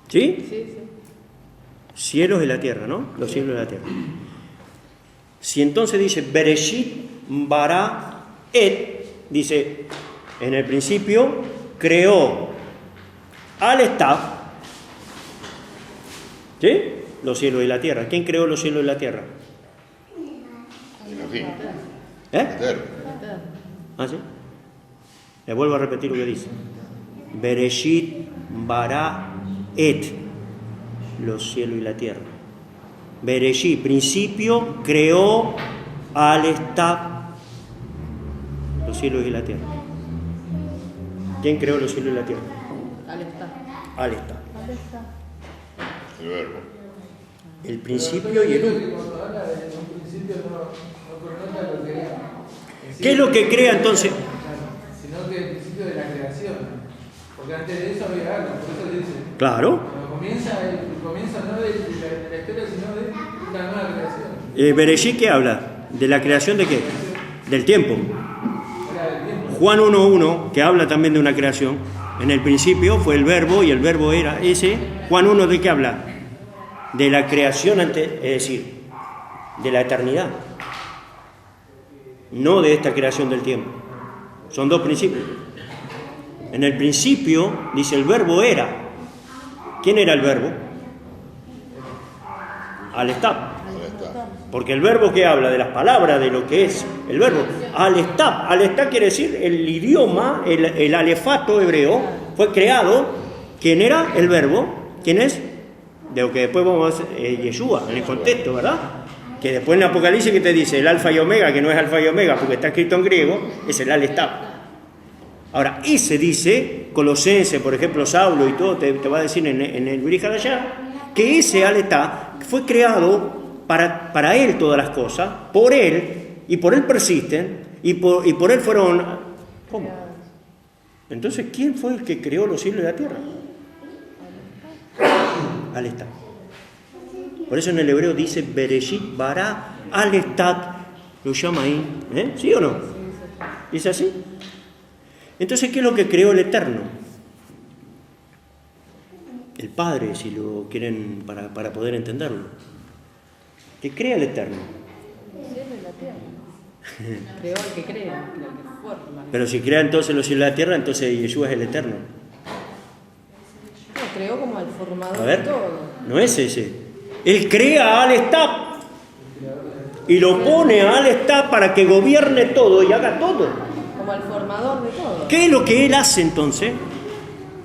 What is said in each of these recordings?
¿Sí? Sí, sí. Cielos y la tierra, ¿no? Los cielos y la tierra. Si entonces dice Bereshit bara et, dice, en el principio creó al Estab, ¿sí? Los cielos y la tierra. ¿Quién creó los cielos y la tierra? Elohim. ¿Eh? Eterno. ¿Ah, sí? Le vuelvo a repetir lo que dice. Bereshit bara et, los cielos y la tierra. Bereshit, principio, creó al Estab, los cielos y la tierra. ¿Quién creó los cielos y la tierra? Al Estab. Al Estab. El verbo. El principio y el último. Cuando habla de un principio no connota lo que era. ¿Qué es lo que crea entonces? Sino que el principio de la creación. Porque antes de eso había algo, por eso dice. Claro. Cuando comienza no de la historia, sino de una nueva creación. Bereshit, ¿qué habla? ¿De la creación de qué? Del tiempo. Era del tiempo. Juan 1.1, que habla también de una creación. En el principio fue el verbo y el verbo era ese. Juan 1, ¿de qué habla? De la creación antes, es decir, de la eternidad. No de esta creación del tiempo. Son dos principios. En el principio, dice, el verbo era. ¿Quién era el verbo? Al Estab. Ahí está. Porque el verbo que habla de las palabras, de lo que es el verbo, al Estab. Al Estab quiere decir el idioma, el alefato hebreo, fue creado. ¿Quién era el verbo? ¿Quién es? De lo que después vamos a ver Yeshua, en el contexto, ¿verdad? Que después en el Apocalipsis que te dice el alfa y omega, que no es alfa y omega porque está escrito en griego, es el al-Estab. Ahora, ese dice, Colosense, por ejemplo, Saulo y todo, te va a decir en el Brija de allá, que ese al-Estab fue creado para él todas las cosas, por él, y por él persisten, y por él fueron... ¿Cómo? Entonces, ¿quién fue el que creó los cielos y la tierra? Al-Estab. Por eso en el hebreo dice Bereshit bara al-Estab, lo llama ahí, ¿sí o no? ¿Dice así? Entonces, ¿qué es lo que creó el Eterno? El Padre, si lo quieren para poder entenderlo. ¿Qué crea el Eterno? El cielo y la tierra. Creó el que crea, el que forma. Pero si crea entonces los cielos y la tierra, entonces Yeshua es el Eterno. No, creó como al formador A ver, de todo. no es ese. Él crea al Estab y lo pone al Estab para que gobierne todo y haga todo. Como al formador de todo. ¿Qué es lo que él hace entonces?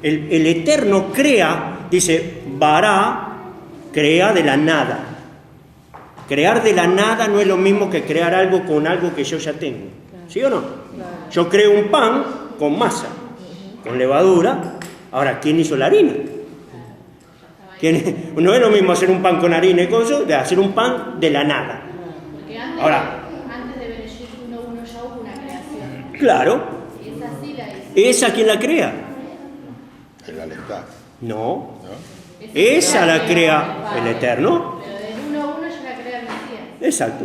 El Eterno crea, dice, Bará, crea de la nada. Crear de la nada no es lo mismo que crear algo con algo que yo ya tengo. ¿Sí o no? Yo creo un pan con masa, con levadura. Ahora, ¿quién hizo la harina? No es lo mismo hacer un pan con harina y cosas, de hacer un pan de la nada. Porque antes, Ahora, antes de Bereshit 1.1 ya hubo una creación. claro, Y esa sí la hizo. ¿esa quién la crea? El al-Estab. No, ¿No? esa la crea el Eterno. Pero del 1.1 ya la crea el Mesías. Exacto.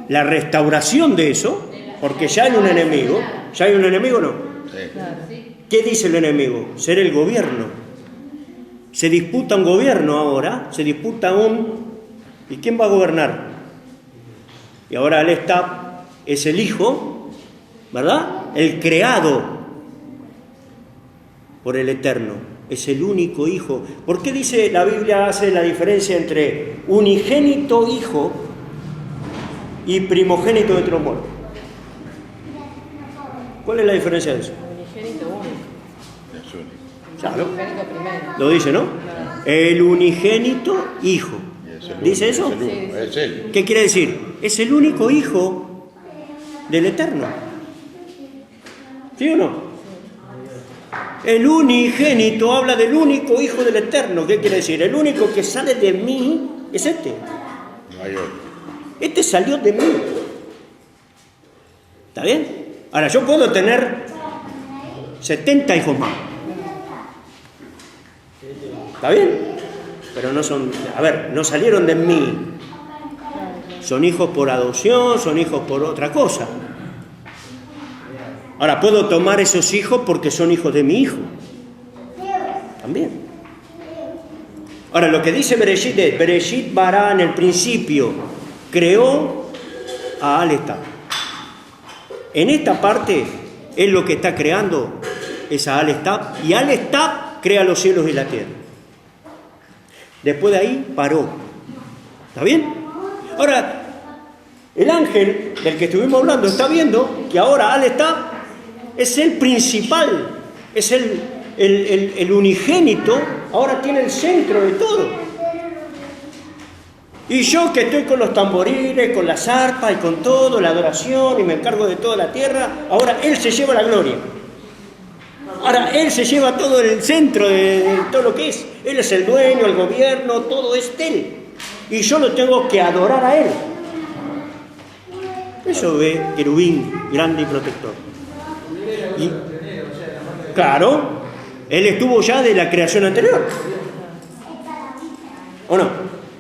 La restauración de eso, porque ya hay un enemigo. ¿Ya hay un enemigo o no? Sí. Claro. ¿Sí? ¿Qué dice el enemigo? Ser el gobierno. Se disputa un gobierno ahora, se disputa un... ¿Y quién va a gobernar? Y ahora el Estab es el hijo, ¿verdad? El creado por el Eterno. Es el único hijo. ¿Por qué dice la Biblia hace la diferencia entre unigénito hijo y primogénito entre los muertos? ¿Cuál es la diferencia de eso? Unigénito único. Es único. Claro. Unigénito primero. Lo dice, ¿no? El unigénito hijo. Y es el ¿Dice único, eso? Es el único, es él. ¿Qué quiere decir? Es el único hijo del Eterno. ¿Sí o no? El unigénito habla del único hijo del Eterno. ¿Qué quiere decir? El único que sale de mí es este. No hay otro. Este salió de mí. ¿Está bien? Ahora, yo puedo tener 70 hijos más. ¿Está bien? Pero no son, a ver, no salieron de mí. Son hijos por adopción, son hijos por otra cosa. Ahora, puedo tomar esos hijos porque son hijos de mi hijo. También. Ahora, lo que dice Bereshit es, Bereshit bara en el principio, creó a Al-Estab. En esta parte, él lo que está creando es a Al-Estab, y Al-Estab crea los cielos y la tierra. Después de ahí, paró. ¿Está bien? Ahora, el ángel del que estuvimos hablando está viendo que ahora Al-Estab es el principal, es el unigénito, ahora tiene el centro de todo. Y yo que estoy con los tamboriles, con las arpas y con todo, la adoración, y me encargo de toda la tierra, ahora él se lleva la gloria. Ahora él se lleva todo el centro de todo lo que es. Él es el dueño, el gobierno, todo es de él. Y yo lo tengo que adorar a él. Eso ve querubín, grande y protector. Y, claro, él estuvo ya de la creación anterior. ¿O no?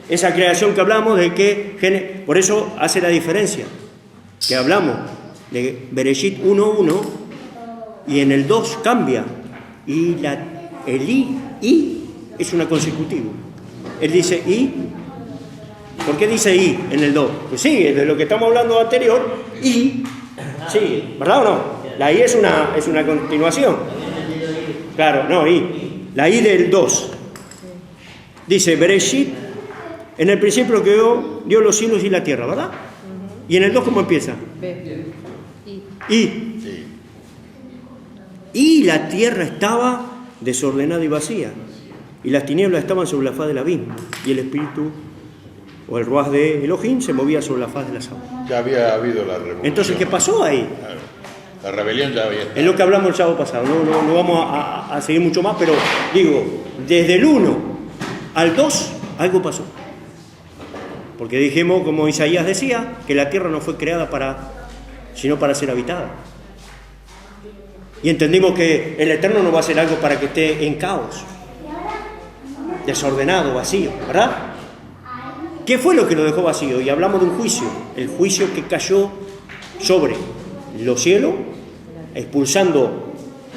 Esa creación que hablamos de que, por eso hace la diferencia, que hablamos de Bereshit 1.1 y en el 2 cambia, y el I es una consecutiva. Él dice I. ¿Por qué dice I en el 2? Pues sí, de lo que estamos hablando anterior, I, sí, ¿verdad o no? La I es una continuación. Claro, no, I. La I del 2. Dice Bereshit, en el principio creó Dios los cielos y la tierra, ¿verdad? Y en el 2, ¿cómo empieza? B. I. Y la tierra estaba desordenada y vacía, y las tinieblas estaban sobre la faz del abismo, y el espíritu o el ruaj de Elohim se movía sobre la faz de las aguas. Ya había habido la revolución. Entonces, ¿qué pasó ahí? Claro. La rebelión ya había estado. Es lo que hablamos el sábado pasado, no vamos a seguir mucho más, pero digo, desde el 1 al 2 algo pasó. Porque dijimos, como Isaías decía, que la tierra no fue creada sino para ser habitada. Y entendimos que el Eterno no va a hacer algo para que esté en caos, desordenado, vacío, ¿verdad? ¿Qué fue lo que lo dejó vacío? Y hablamos de un juicio, el juicio que cayó sobre los cielos, expulsando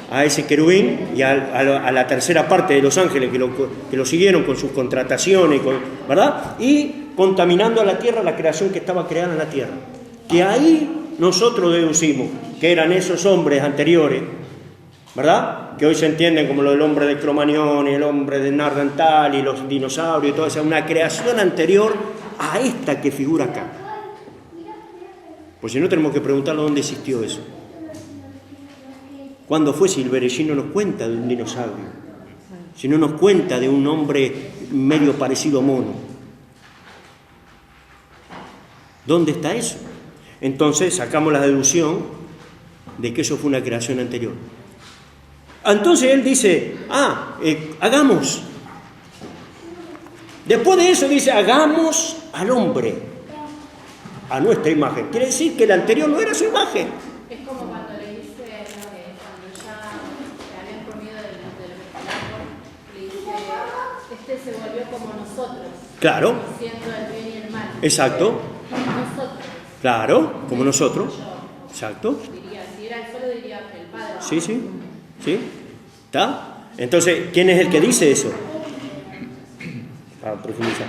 a ese querubín y a la tercera parte de los ángeles que lo siguieron con sus contrataciones, ¿verdad? Y contaminando a la tierra, la creación que estaba creada en la tierra. Que ahí nosotros deducimos que eran esos hombres anteriores, ¿verdad? Que hoy se entienden como lo del hombre de Cromañón y el hombre de Nardantal y los dinosaurios y todo eso, una creación anterior a esta que figura acá. Pues si no, tenemos que preguntarle dónde existió eso. ¿Cuándo fue? Si el Bereshit no nos cuenta de un dinosaurio, si no nos cuenta de un hombre medio parecido a mono. ¿Dónde está eso? Entonces sacamos la deducción de que eso fue una creación anterior. Entonces él dice, hagamos. Después de eso dice, hagamos al hombre a nuestra imagen. Quiere decir que el anterior no era su imagen. Es como cuando le dice, cuando ya habían comido del árbol, le dice, se volvió como nosotros. Claro. Siendo el bien y el mal. Exacto. Nosotros. Claro, como nosotros. Exacto. Diría, si era el solo, diría el Padre. Sí. ¿Sí? ¿Está? Entonces, ¿quién es el que dice eso? Para profundizar.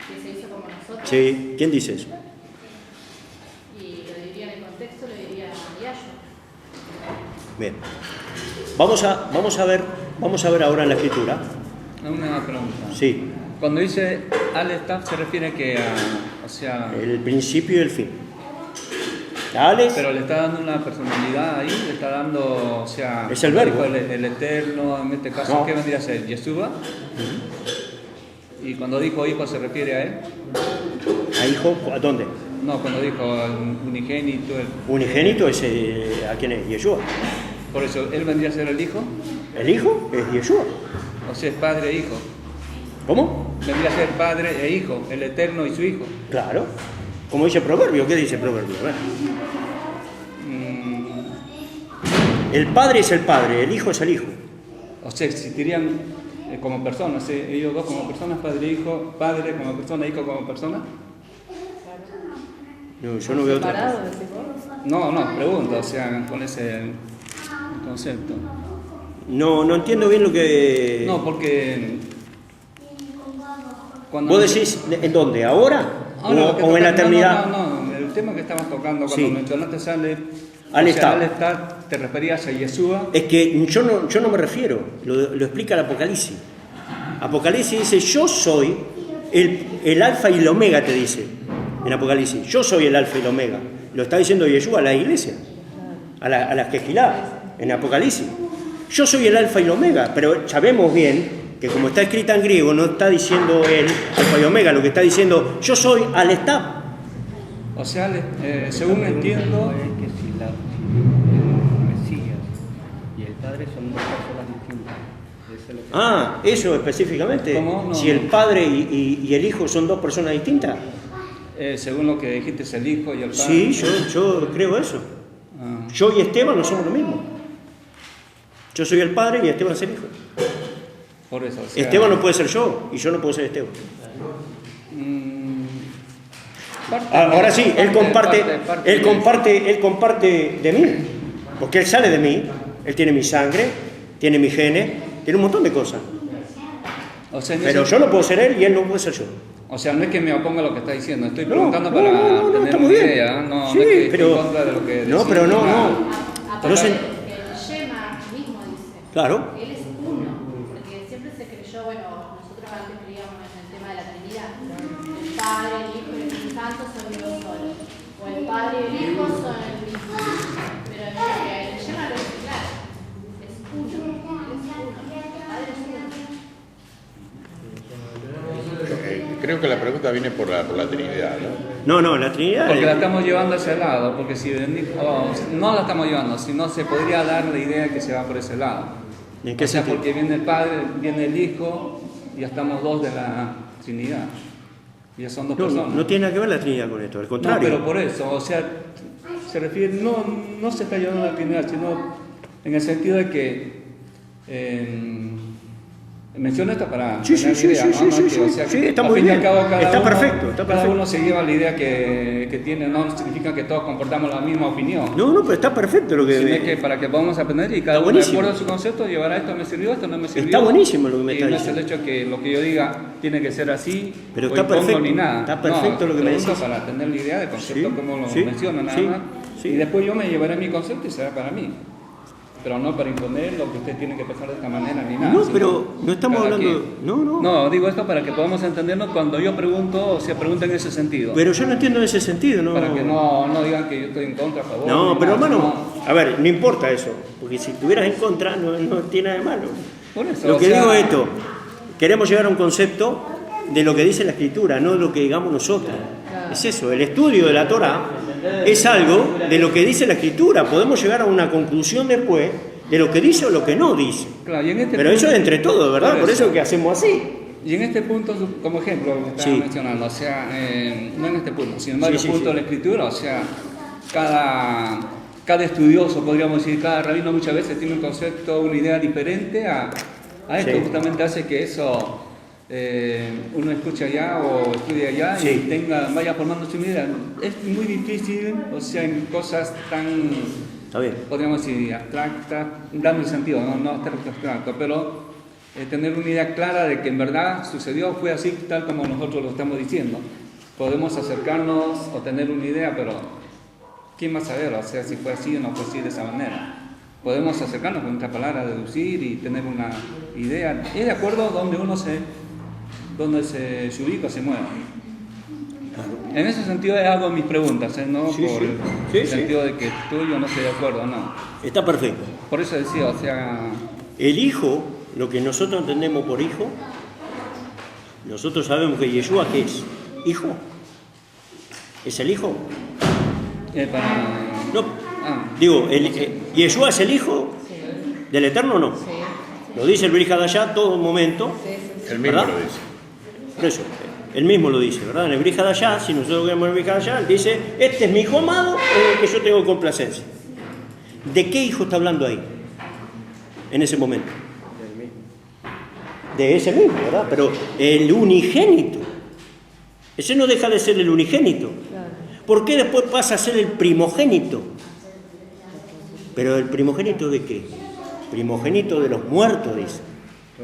Que se hizo como nosotros. Sí, ¿quién dice eso? Y lo diría en el contexto, lo diría Yahshua. Bien. Vamos a ver ahora en la escritura. Una pregunta. Sí. Cuando dice Al-Estab se refiere que El principio y el fin. ¿Dale? pero le está dando una personalidad ahí, le está dando, es el verbo. El Eterno, en este caso, No. ¿qué vendría a ser? Yeshua. Y cuando dijo hijo se refiere a él. ¿A hijo? ¿A dónde? No, cuando dijo al unigénito, Unigénito es ¿a quién es? Yeshua. por eso, él vendría a ser el hijo, El hijo es Yeshua. o sea, es padre e hijo. ¿Cómo? Vendría a ser padre e hijo, el Eterno y su hijo. Claro. Como dice Proverbio. ¿Qué dice Proverbio? A ver. El padre es el padre, el hijo es el hijo. O sea, existirían como personas, ellos dos como personas, padre e hijo, padre como persona, hijo como persona. No, yo no veo otra cosa. ¿Separado, decís vos? No, pregunto, o sea, con ese concepto. No entiendo bien lo que... No, porque Cuando ¿Vos decís en dónde? ¿Ahora? ¿O en la eternidad? No, el tema que estabas tocando cuando Sí. mencionaste Al estar. te referías a Yeshua. Es que yo no me refiero, lo explica el Apocalipsis. Apocalipsis dice, yo soy el alfa y el omega, te dice en Apocalipsis. Yo soy el alfa y el omega. Lo está diciendo Yeshua a la iglesia, a las Quejilá, en Apocalipsis. Yo soy el alfa y el omega, pero sabemos bien que como está escrita en griego, no está diciendo el alfa y omega, lo que está diciendo, yo soy al estar. O sea, según entiendo, Es que si el Mesías y el Padre son dos personas distintas. Eso es lo que Eso específicamente. ¿Cómo? No, si el no. Padre y el Hijo son dos personas distintas. según lo que dijiste, es el Hijo y el Padre. Sí, yo creo eso. Ah, Yo y Esteban no somos lo mismo. Yo soy el Padre y Esteban es el Hijo. por eso. O sea, Esteban no puede ser yo y yo no puedo ser Esteban. Ahora sí, él comparte de mí, porque él sale de mí, él tiene mi sangre, tiene mi genes, tiene un montón de cosas. O sea, Pero yo no puedo ser él y él no puede ser yo. O sea, no es que me oponga a lo que está diciendo, estoy No, preguntando no, para no, tener está una muy bien. idea, no, Sí, no es que esté pero- en contra de lo que No, decís, pero no. Aparte, No sé. el Shema mismo dice. Claro. Él es uno, porque siempre se creyó, bueno, nosotros antes creíamos en el tema de la Trinidad. El Padre, el Hijo y el Espíritu Santo son Dios solo. O el Padre y el Hijo son el mismo. Pero el Shema lo dice claro. Es uno. Él es uno. El Padre es uno. Creo que la pregunta viene por la Trinidad, ¿no? No, la Trinidad. Porque la estamos llevando a ese lado, porque si no la estamos llevando, sino se podría dar la idea que se va por ese lado. ¿En qué O sea, sentido? porque viene el Padre, viene el Hijo, y ya estamos dos de la Trinidad. Ya son dos personas. No tiene nada que ver la Trinidad con esto, al No, contrario. pero por eso, o sea, se refiere, no se está llevando a la Trinidad, sino en el sentido de que menciono esto para Sí, tener sí, idea, sí, ¿no? sí, No sí, que, o sí, sea, sí, que está al muy fin y al bien. cabo cada Está uno- perfecto, está Cada perfecto. uno se lleva la idea que tiene, no significa que todos comportamos la misma opinión. No, pero está perfecto lo que... Sino que para que podamos aprender y cada Está uno de buenísimo. acuerdo a su concepto llevará esto me sirvió, esto no me sirvió. Está buenísimo lo que me y está no diciendo. es el hecho que lo que yo diga tiene que ser así, Pero o está impongo perfecto, ni nada. está perfecto lo que me pregunto decís. para tener la idea del concepto Sí, como lo sí, menciona nada sí, más. sí. Y después yo me llevaré mi concepto y será para mí. Pero no para imponer lo que usted tiene que pensar de esta manera ni nada. No, sino pero no estamos cada hablando... quien. No, digo esto para que podamos entendernos cuando yo pregunto o se pregunta en ese sentido. Pero yo no entiendo en ese sentido, ¿no? Para que no digan que yo estoy en contra, a favor. No, ni pero nada, hermano, sino- a ver, no importa eso, porque si estuvieras en contra no tiene nada de malo. Por eso, Lo o que sea, digo es esto, queremos llegar a un concepto de lo que dice la Escritura, no de lo que digamos nosotros. Es eso, el estudio de la Torá es algo de lo que dice la Escritura. Podemos llegar a una conclusión después de lo que dice o lo que no dice. Claro, y en este Pero punto- eso es entre todos, ¿verdad? Por eso que hacemos así. Y en este punto, como ejemplo, lo que estaba Sí. mencionando, o sea, no en este punto, sino en varios Sí, puntos de la Escritura, o sea, cada estudioso, podríamos decir, cada rabino muchas veces tiene un concepto, una idea diferente a esto, Sí. justamente hace que eso uno escuche allá o estudie allá Sí. y vaya formando su idea. Es muy difícil, o sea, en cosas tan, Está bien. podríamos decir, abstractas, dando el sentido, no abstracto, pero tener una idea clara de que en verdad sucedió, fue así, tal como nosotros lo estamos diciendo. Podemos acercarnos o tener una idea, pero ¿quién va a saber? O sea, si fue así o no fue así de esa manera. Podemos acercarnos con nuestra palabra, deducir y tener una idea. Y de acuerdo donde uno donde se ubica, se mueva. En ese sentido hago mis preguntas, no Sí, por sí. Sí, el sí. sentido de que tú y yo no estoy de acuerdo, no. Está perfecto. Por eso decía, o sea, El hijo, lo que nosotros entendemos por hijo, nosotros sabemos que Yeshua, ¿qué es? ¿Hijo? ¿Es el hijo? para... No. Ah, Digo, ¿Yeshua es el hijo del Eterno o no? Sí, Lo dice el Brit Hadashah todo momento. sí, sí. Él mismo ¿Verdad? lo dice. Por eso, él mismo lo dice, ¿verdad? En el Brit Hadashah, si nosotros vemos el Brit Hadashah, él dice, este es mi hijo amado en el que yo tengo complacencia. ¿De qué hijo está hablando ahí? En ese momento. De ese mismo, ¿verdad? Pero el unigénito. Ese no deja de ser el unigénito. Claro. ¿Por qué después pasa a ser el primogénito? ¿Pero el primogénito de qué? Primogénito de los muertos, dice.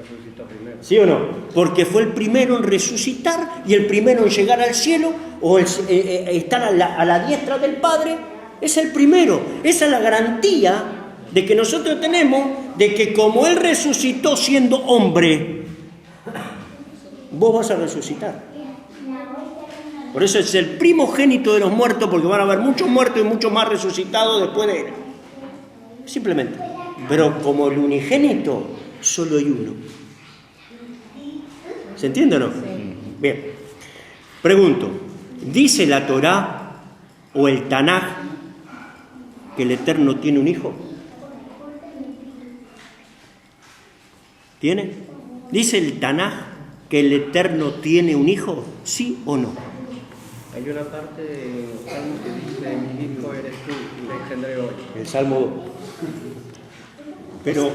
resucitó primero. ¿Sí o no? Porque fue el primero en resucitar y el primero en llegar al cielo o estar a la diestra del Padre. Es el primero. Esa es la garantía de que nosotros tenemos de que como Él resucitó siendo hombre, vos vas a resucitar. Por eso es el primogénito de los muertos, porque van a haber muchos muertos y muchos más resucitados después de Él. Simplemente. Pero como el unigénito, solo hay uno. ¿Se entiende o no? Bien. Pregunto, ¿dice la Torá o el Tanaj que el Eterno tiene un hijo? ¿Tiene? ¿Dice el Tanaj que el Eterno tiene un hijo? ¿Sí o no? Hay una parte de Salmo que dice, mi hijo eres tú, te engendré hoy. El Salmo 2. Pero,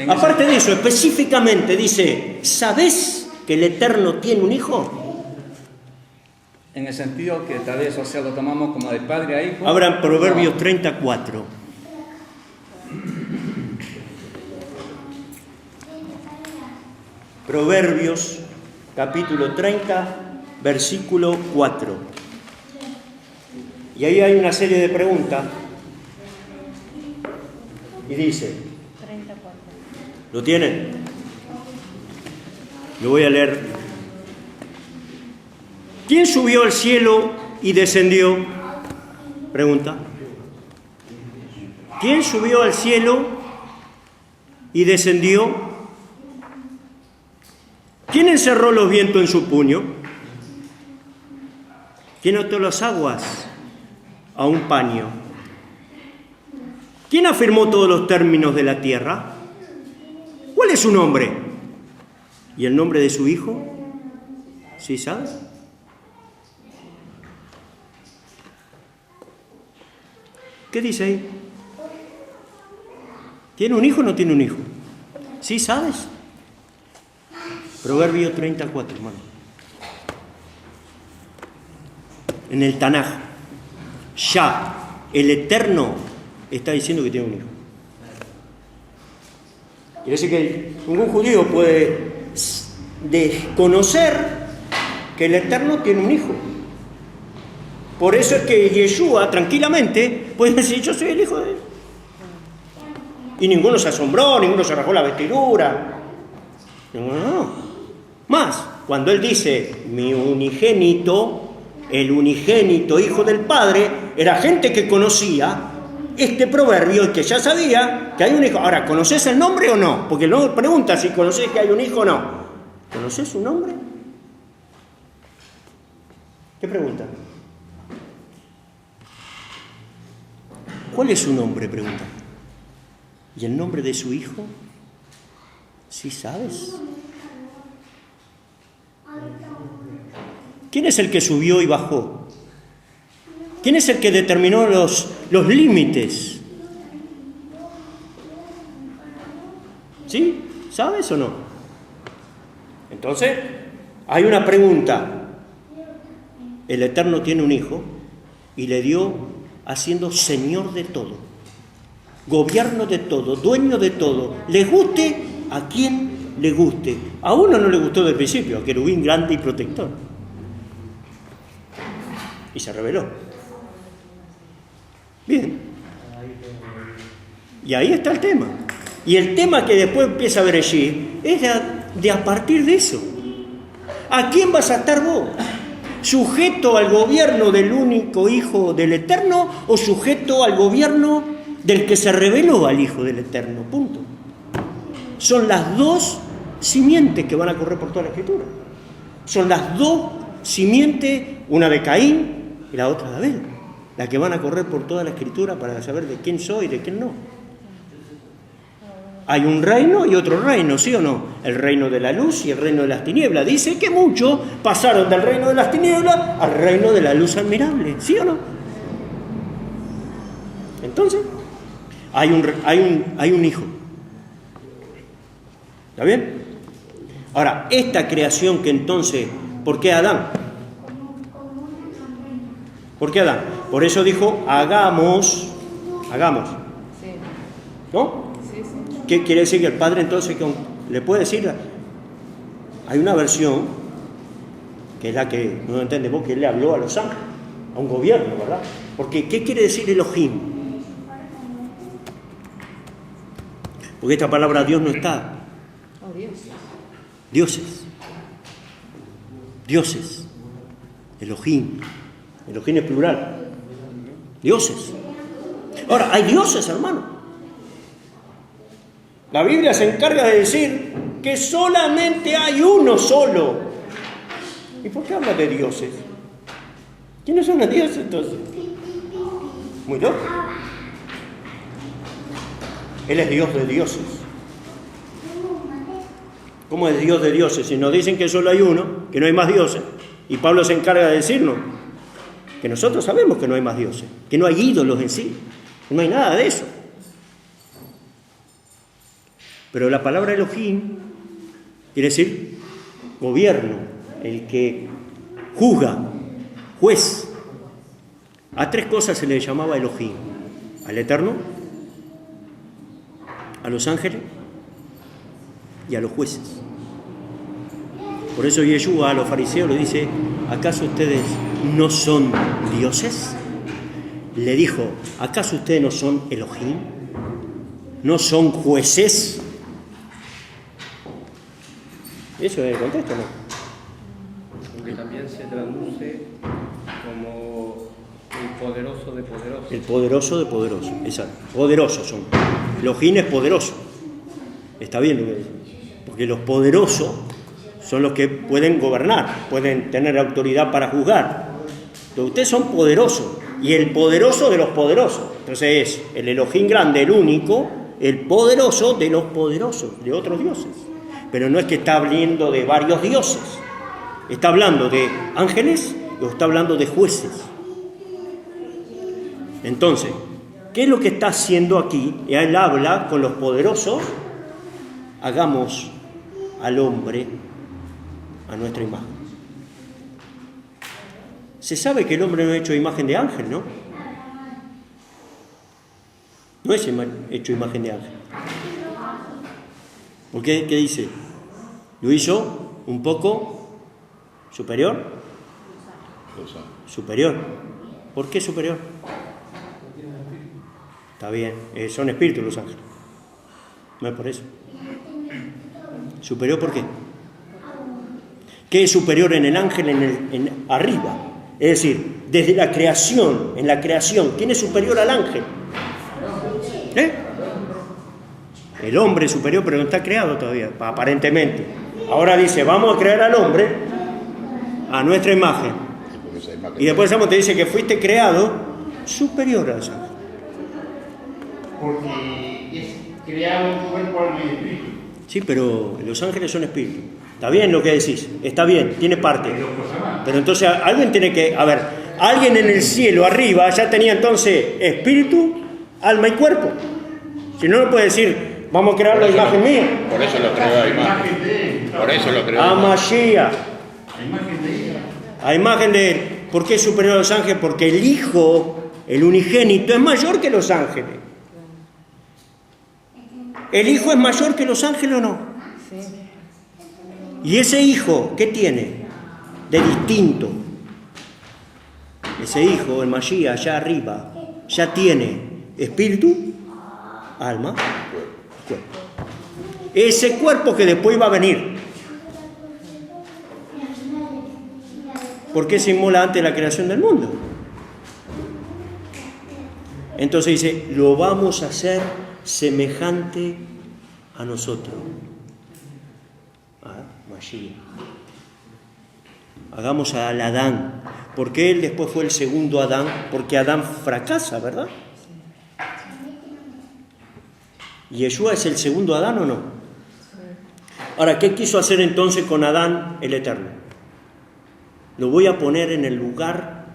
aparte de eso, específicamente dice, ¿sabés que el Eterno tiene un hijo? En el sentido que tal vez, o sea, lo tomamos como de padre a hijo. Abran Proverbios 34. Proverbios, capítulo 30, versículo 4. Y ahí hay una serie de preguntas. Y dice, 34. ¿lo tienen? Lo voy a leer. ¿Quién subió al cielo y descendió? Pregunta. ¿Quién subió al cielo y descendió? ¿Quién encerró los vientos en su puño? ¿Quién ató las aguas a un paño? ¿Quién afirmó todos los términos de la tierra? ¿Cuál es su nombre? ¿Y el nombre de su hijo? ¿Sí sabes? ¿Qué dice ahí? ¿Tiene un hijo o no tiene un hijo? ¿Sí sabes? Proverbio 34, hermano. En el Tanaj, ya el Eterno está diciendo que tiene un hijo. Quiere decir que ningún judío puede desconocer que el Eterno tiene un hijo. Por eso es que Yeshua tranquilamente puede decir, yo soy el hijo de él. Y ninguno se asombró, ninguno se rasgó la vestidura. No. Más, cuando él dice, mi unigénito, el unigénito hijo del Padre, era gente que conocía este proverbio y que ya sabía que hay un hijo. Ahora, ¿conoces el nombre o no? Porque no pregunta si conoces que hay un hijo o no. ¿Conoces su nombre? ¿Qué pregunta? ¿Cuál es su nombre? Pregunta. ¿Y el nombre de su hijo? ¿Sí sabes? ¿Quién es el que subió y bajó? ¿Quién es el que determinó los límites? ¿Sí? ¿Sabes o no? Entonces, hay una pregunta. El Eterno tiene un hijo y le dio haciendo Señor de todo, gobierno de todo, dueño de todo. Le guste a quien le guste. A uno no le gustó del principio, a querubín grande y protector. Y se rebeló. Bien. Y ahí está el tema. Y el tema que después empieza a ver allí es de a partir de eso. ¿A quién vas a estar vos? ¿Sujeto al gobierno del único Hijo del Eterno o sujeto al gobierno del que se rebeló al Hijo del Eterno? Punto. Son las dos simientes que van a correr por toda la Escritura. Son las dos simientes, una de Caín y la otra de Abel, la que van a correr por toda la Escritura para saber de quién soy y de quién no. Hay un reino y otro reino, ¿sí o no? El reino de la luz y el reino de las tinieblas. Dice que muchos pasaron del reino de las tinieblas al reino de la luz admirable, ¿sí o no? Entonces, hay un hijo. ¿Está bien? Ahora, esta creación que entonces, ¿por qué Adán? ¿Por qué Adán? Por eso dijo, hagamos. Sí. ¿No? Sí, sí. ¿Qué quiere decir que el Padre entonces le puede decir, hay una versión, que es la que no entendemos, que él le habló a los ángeles, a un gobierno, ¿verdad? Porque, ¿qué quiere decir Elohim? Porque esta palabra Dios no está. Oh, Dios. Dioses. Dioses. Elohim. Elohim es plural. Dioses. Ahora, hay dioses, hermano. La Biblia se encarga de decir que solamente hay uno solo. ¿Y por qué habla de dioses? ¿Quiénes son los dioses entonces? Muy loco. Él es Dios de dioses. ¿Cómo es Dios de dioses? Si nos dicen que solo hay uno, que no hay más dioses, y Pablo se encarga de decirnos que nosotros sabemos que no hay más dioses, que no hay ídolos en sí, que no hay nada de eso. Pero la palabra Elohim quiere decir gobierno, el que juzga, juez. A tres cosas se le llamaba Elohim: al Eterno, a los ángeles y a los jueces. Por eso Yeshua a los fariseos le dice: ¿acaso ustedes no son dioses? Le dijo: ¿acaso ustedes no son Elohim? ¿No son jueces? Eso es el contexto, ¿no? Aunque también se traduce como el poderoso de poderosos. El poderoso de poderosos, exacto. Poderosos son. Elohim es poderoso. Está bien lo que dice. Porque los poderosos son los que pueden gobernar, pueden tener autoridad para juzgar. Entonces, ustedes son poderosos. Y el poderoso de los poderosos. Entonces es el Elohim grande, el único, el poderoso de los poderosos, de otros dioses. Pero no es que está hablando de varios dioses. Está hablando de ángeles o está hablando de jueces. Entonces, ¿qué es lo que está haciendo aquí? Él habla con los poderosos: hagamos al hombre a nuestra imagen. Se sabe que el hombre no es hecho imagen de ángel, ¿no? No es hecho imagen de ángel. ¿Por qué? ¿Qué dice? Lo hizo un poco superior. Superior. ¿Por qué superior? Está bien, son espíritus los ángeles. No es por eso. ¿Superior por qué? ¿Qué es superior en el ángel arriba? Es decir, desde la creación, en la creación, ¿quién es superior al ángel? El hombre es superior, pero no está creado todavía, aparentemente. Ahora dice: vamos a crear al hombre a nuestra imagen. Y después te dice que fuiste creado superior a los ángeles. Porque es creado un cuerpo, alma y espíritu. Sí, pero los ángeles son espíritus. Está bien lo que decís, está bien, tiene parte. Pero entonces alguien tiene que... A ver, alguien en el cielo arriba ya tenía entonces espíritu, alma y cuerpo. Si no, no puede decir: vamos a crear la imagen mía. Por eso lo creó a imagen. Por eso lo creó A Mashiach. La imagen de ella. A imagen de él. ¿Por qué es superior a los ángeles? Porque el Hijo, el unigénito, es mayor que los ángeles. ¿El Hijo es mayor que los ángeles o no? Sí. ¿Y ese Hijo qué tiene de distinto? Ese Hijo, el Mashiach, allá arriba, ya tiene espíritu, alma, cuerpo. Ese cuerpo que después va a venir. ¿Por qué se inmola antes de la creación del mundo? Entonces dice: lo vamos a hacer semejante a nosotros. Mashiach. Hagamos al Adán. ¿Por qué él después fue el segundo Adán? Porque Adán fracasa, ¿verdad? ¿Y Yeshua es el segundo Adán o no? Ahora, ¿qué quiso hacer entonces con Adán el Eterno? Lo voy a poner en el lugar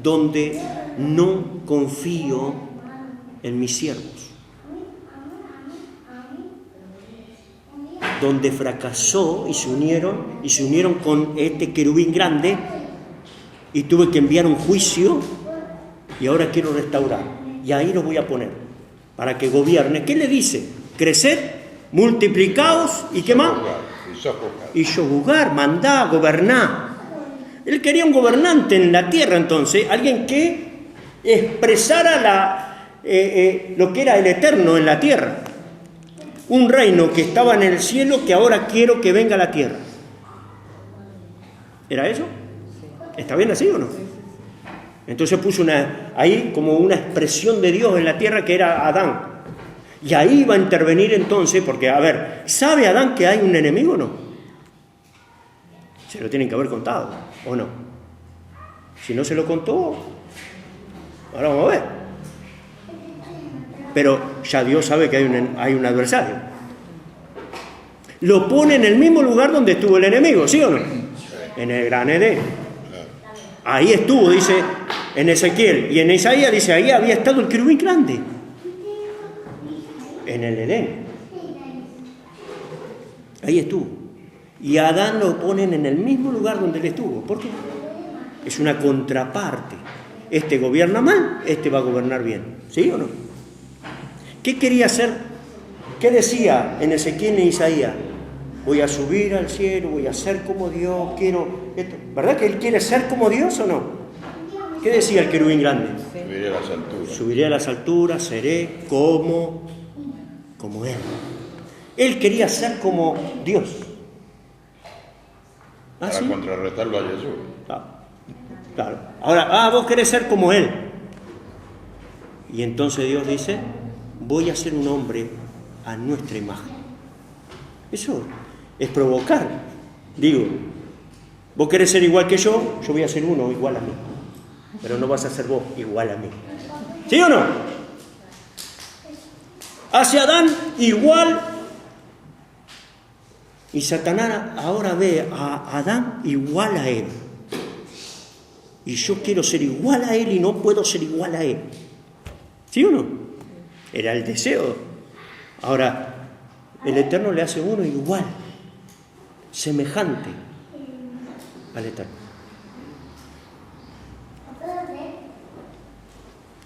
donde no confío en mis siervos, donde fracasó y se unieron con este querubín grande, y tuve que enviar un juicio, y ahora quiero restaurar, y ahí lo voy a poner para que gobierne. ¿Qué le dice? Crecer, multiplicaos y ¿qué más? Y sojuzgar, mandá, goberná. Él quería un gobernante en la tierra entonces, alguien que expresara lo que era el eterno en la tierra. Un reino que estaba en el cielo que ahora quiero que venga a la tierra. ¿Era eso? ¿Está bien así o no? Entonces puso ahí como una expresión de Dios en la tierra que era Adán. Y ahí va a intervenir entonces, porque, a ver, ¿sabe Adán que hay un enemigo o no? Se lo tienen que haber contado, ¿o no? Si no se lo contó, ahora vamos a ver. Pero ya Dios sabe que hay un adversario. Lo pone en el mismo lugar donde estuvo el enemigo, ¿sí o no? En el gran Edén. Ahí estuvo, dice en Ezequiel. Y en Isaías dice, ahí había estado el querubín grande. En el Edén. Ahí estuvo. Y a Adán lo ponen en el mismo lugar donde él estuvo. ¿Por qué? Es una contraparte. Este gobierna mal, este va a gobernar bien. ¿Sí o no? ¿Qué quería hacer? ¿Qué decía en Ezequiel y Isaías? Voy a subir al cielo, voy a ser como Dios, quiero esto. ¿Verdad que él quiere ser como Dios o no? ¿Qué decía el querubín grande? Subiré a las alturas. Subiré a las alturas, seré como él. Él quería ser como Dios. ¿Ah, para sí? contrarrestarlo a Jesús. Claro. Ahora, vos querés ser como él. Y entonces Dios dice, voy a ser un hombre a nuestra imagen. Eso es provocar. Digo, vos querés ser igual que yo voy a ser uno igual a mí. Pero no vas a ser vos igual a mí. ¿Sí o no? Hacia Adán igual. Y Satanás ahora ve a Adán igual a él. Y yo quiero ser igual a él y no puedo ser igual a él. ¿Sí o no? Era el deseo. Ahora, el Eterno le hace uno igual, semejante al Eterno.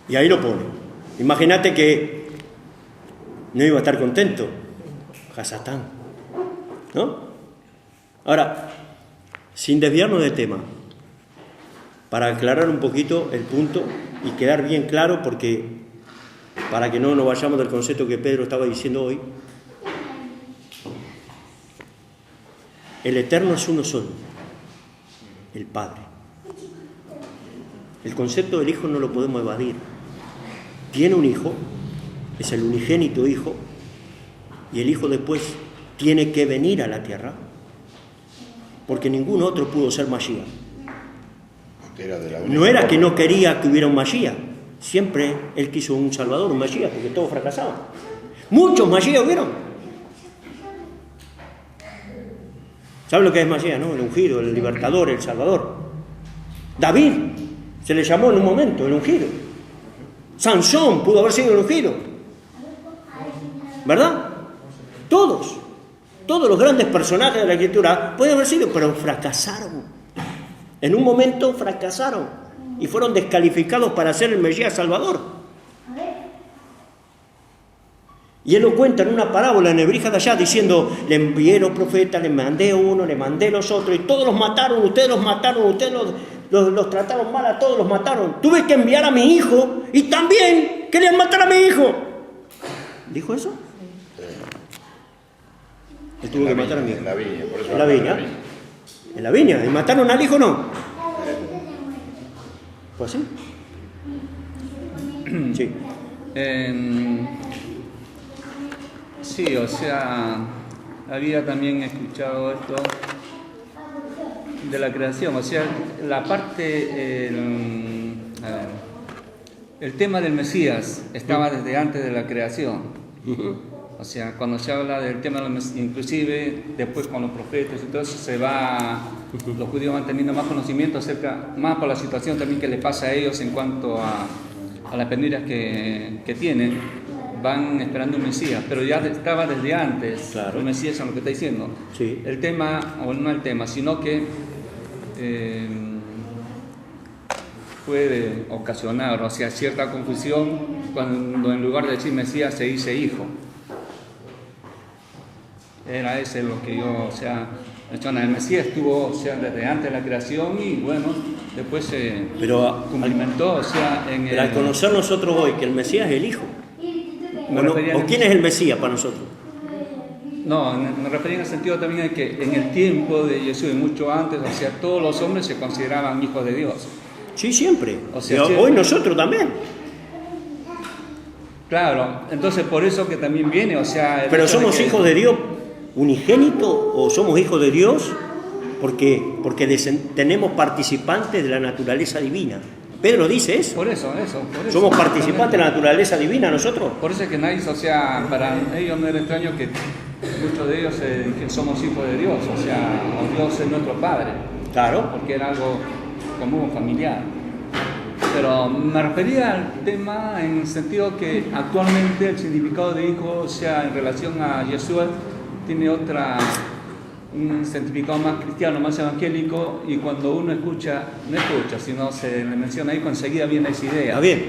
Y ahí lo pone. Imagínate que no iba a estar contento Hasatán, ¿no? Ahora, sin desviarnos del tema, para aclarar un poquito el punto y quedar bien claro, porque para que no nos vayamos del concepto que Pedro estaba diciendo hoy, el Eterno es uno solo, el Padre. El concepto del Hijo no lo podemos evadir. Tiene un Hijo, es el unigénito Hijo, y el Hijo después tiene que venir a la tierra, porque ningún otro pudo ser Mashiach. No era que no quería que hubiera un Mashiach, siempre él quiso un Salvador, un Mashiach, porque todos fracasaban. Muchos Mashiach hubieron. ¿Sabe lo que es Mashiach, no? El ungido, el libertador, el Salvador. David se le llamó en un momento el ungido. Sansón pudo haber sido el ungido. ¿Verdad? Todos los grandes personajes de la Escritura pueden haber sido, pero fracasaron. En un momento fracasaron y fueron descalificados para ser el Mesías Salvador. Y él lo cuenta en una parábola en Hebrija de allá, diciendo, le envié los profetas, le mandé uno, le mandé los otros, y todos los mataron, ustedes los trataron mal a todos, los mataron. Tuve que enviar a mi hijo, y también querían matar a mi hijo. ¿Dijo eso? Él tuvo que matar a mi hijo. En la viña, por eso en la viña. En la viña. ¿Y mataron al hijo o no? Pues sí. Sí. Sí, o sea, había también escuchado esto de la creación, o sea, la parte, el tema del Mesías estaba desde antes de la creación. O sea, cuando se habla del tema del Mesías, inclusive después con los profetas y todo eso, los judíos van teniendo más conocimiento acerca, más por la situación también que les pasa a ellos en cuanto a las penurias que tienen, van esperando un Mesías, pero ya estaba desde antes, claro. El Mesías es lo que está diciendo. Sí. El tema, o no el tema, sino que puede ocasionar, o sea, cierta confusión cuando en lugar de decir Mesías se dice hijo. Era ese lo que yo, menciona. El Mesías estuvo, desde antes de la creación y bueno, después se cumplimentó, Pero al conocer nosotros hoy que el Mesías es el Hijo, ¿o quién es el Mesías para nosotros? No, me refería en el sentido también de que en el tiempo de Jesús y mucho antes, todos los hombres se consideraban hijos de Dios. Sí, siempre. Siempre. Hoy nosotros también. Claro, entonces por eso que también viene, Pero somos hijos de Dios unigénito o somos hijos de Dios porque tenemos participantes de la naturaleza divina. Pedro dice eso. Por eso. ¿Somos participantes de la naturaleza divina nosotros? Por eso es que nadie, para ellos no era extraño que muchos de ellos que somos hijos de Dios, o Dios es nuestro Padre. Claro. Porque era algo común, familiar. Pero me refería al tema en el sentido que actualmente el significado de hijo, en relación a Yeshua, tiene un significado más cristiano, más evangélico, y cuando uno sino se le menciona ahí, enseguida viene esa idea. Está bien,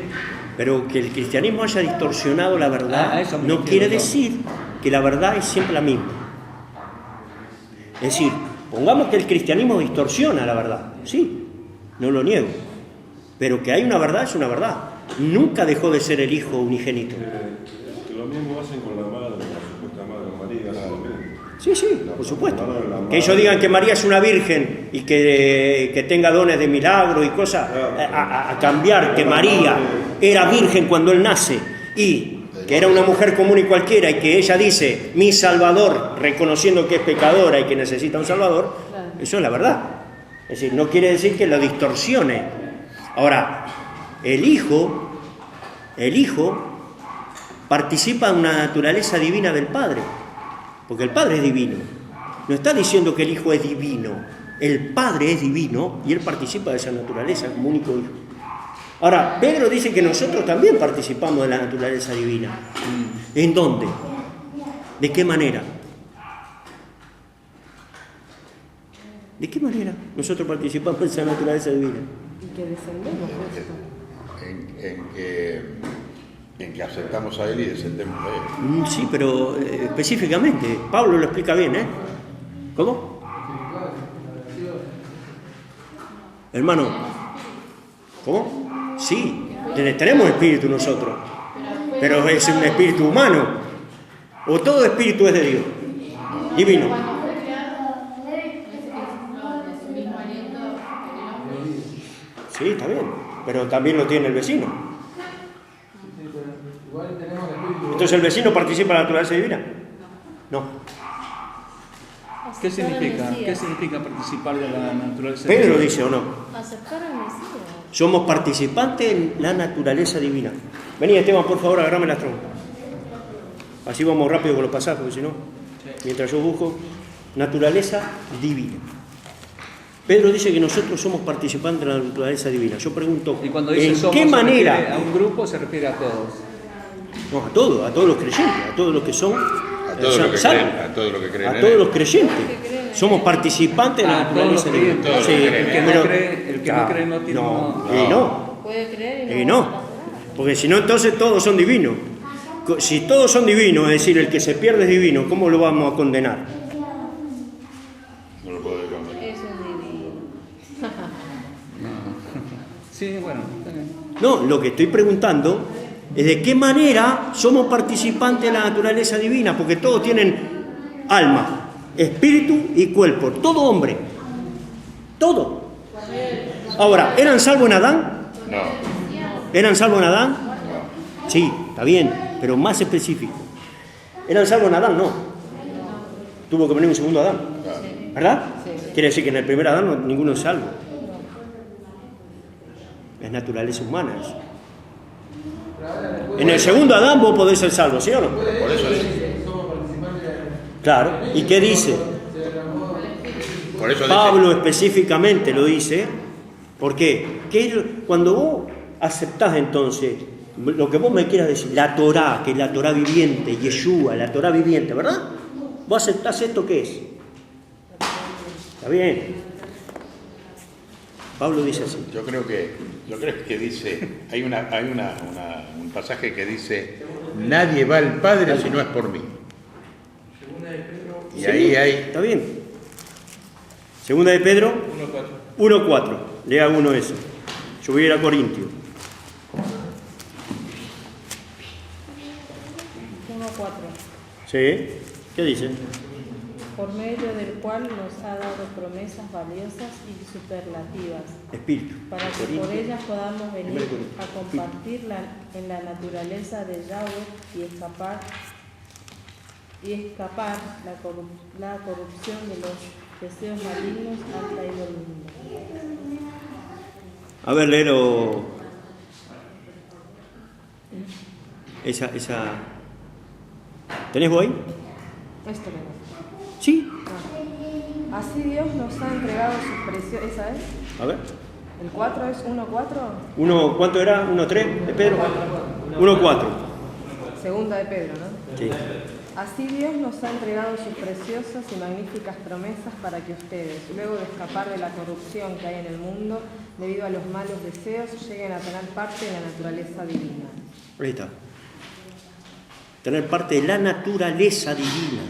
pero que el cristianismo haya distorsionado la verdad no quiere decir que la verdad es siempre la misma. Es decir, pongamos que el cristianismo distorsiona la verdad, sí, no lo niego, pero que hay una verdad es una verdad. Nunca dejó de ser el Hijo unigénito. Que lo mismo hacen con la madre, la supuesta madre María. Sí, por supuesto. Que ellos digan que María es una virgen y que tenga dones de milagro y cosas, a cambiar que María era virgen cuando él nace y que era una mujer común y cualquiera y que ella dice, mi Salvador, reconociendo que es pecadora y que necesita un Salvador, eso es la verdad. Es decir, no quiere decir que lo distorsione. Ahora, el Hijo participa en una naturaleza divina del Padre. Porque el Padre es divino. No está diciendo que el Hijo es divino. El Padre es divino y Él participa de esa naturaleza como único Hijo. Ahora, Pedro dice que nosotros también participamos de la naturaleza divina. ¿En dónde? ¿De qué manera? ¿De qué manera nosotros participamos de esa naturaleza divina? Y que descendemos. En que aceptamos a Él y descendemos de Él. Sí, pero específicamente, Pablo lo explica bien, ¿eh? ¿Cómo? Hermano, ¿cómo? Sí, tenemos espíritu nosotros, pero es un espíritu humano, o todo espíritu es de Dios, divino. Cuando fue creado, de su mismo aliento, Sí, está bien, pero también lo tiene el vecino. Igual tenemos el espíritu. Entonces, ¿el vecino participa en la naturaleza divina? No. ¿Qué significa participar de la naturaleza Pedro divina? dice, ¿o no? Aceptar al Mesías. Somos participantes en la naturaleza divina. Vení, Esteban, por favor, agarrame las trompas. Así vamos rápido con los pasajes, porque si no, mientras yo busco naturaleza divina. Pedro dice que nosotros somos participantes de la naturaleza divina. Yo pregunto, Y cuando dice ¿en somos, qué ¿se manera? refiere a un grupo, se refiere a todos? No, a todos los creyentes, a todos los que son A todo lo que salvos, creen, a todo lo que creen. a todos los creyentes. Somos participantes de la naturaleza divina. todos los Sí, que creen. El que no cree no tiene... no. Puede creer y No, porque si no, entonces todos son divinos. Si todos son divinos, es decir, el que se pierde es divino, ¿cómo lo vamos a condenar? No lo puedo condenar. eso es divino. Sí, bueno, está bien. No, lo que estoy preguntando es de qué manera somos participantes de la naturaleza divina, porque todos tienen alma, espíritu y cuerpo, todo hombre, todo. Ahora, ¿eran salvos en Adán? No. ¿Eran salvos en Adán? Sí, está bien, pero más específico. ¿Eran salvos en Adán? No. Tuvo que venir un segundo Adán, ¿verdad? Quiere decir que en el primer Adán ninguno es salvo. Es naturaleza humana eso. En el segundo Adán vos podés ser salvo, ¿sí o no? Por eso dice. Somos participantes de Claro. ¿Y qué dice? Por eso Pablo específicamente lo dice. ¿Por qué? Cuando vos aceptás entonces lo que vos me quieras decir, la Torá, que es la Torá viviente, Yeshua, la Torá viviente, ¿verdad? Vos aceptás esto que es. Está bien. Pablo dice así. Yo creo que dice, hay un pasaje que dice, nadie va al Padre si no es por mí. Y ahí hay... Está bien. Segunda de Pedro 1:4. Lea uno eso. Yo voy a ir a Corintio. 1:4. ¿Sí? ¿Qué dice? Por medio del cual nos ha dado promesas valiosas y superlativas, Espíritu. para que por ellas podamos venir a compartir en la naturaleza de Yahweh y escapar la corrupción de los deseos malignos al caído del mundo. A ver, léelo. Esa. ¿Tenés vos ahí? Esto le Sí. Así Dios nos ha entregado sus precios. ¿Esa es? A ver. ¿El 4 es 1:4? ¿Cuánto era? ¿1:3 de Pedro? 1:4. Segunda de Pedro, ¿no? Sí. Así Dios nos ha entregado sus preciosas y magníficas promesas para que ustedes, luego de escapar de la corrupción que hay en el mundo debido a los malos deseos, lleguen a tener parte de la naturaleza divina. Ahí está. Tener parte de la naturaleza divina.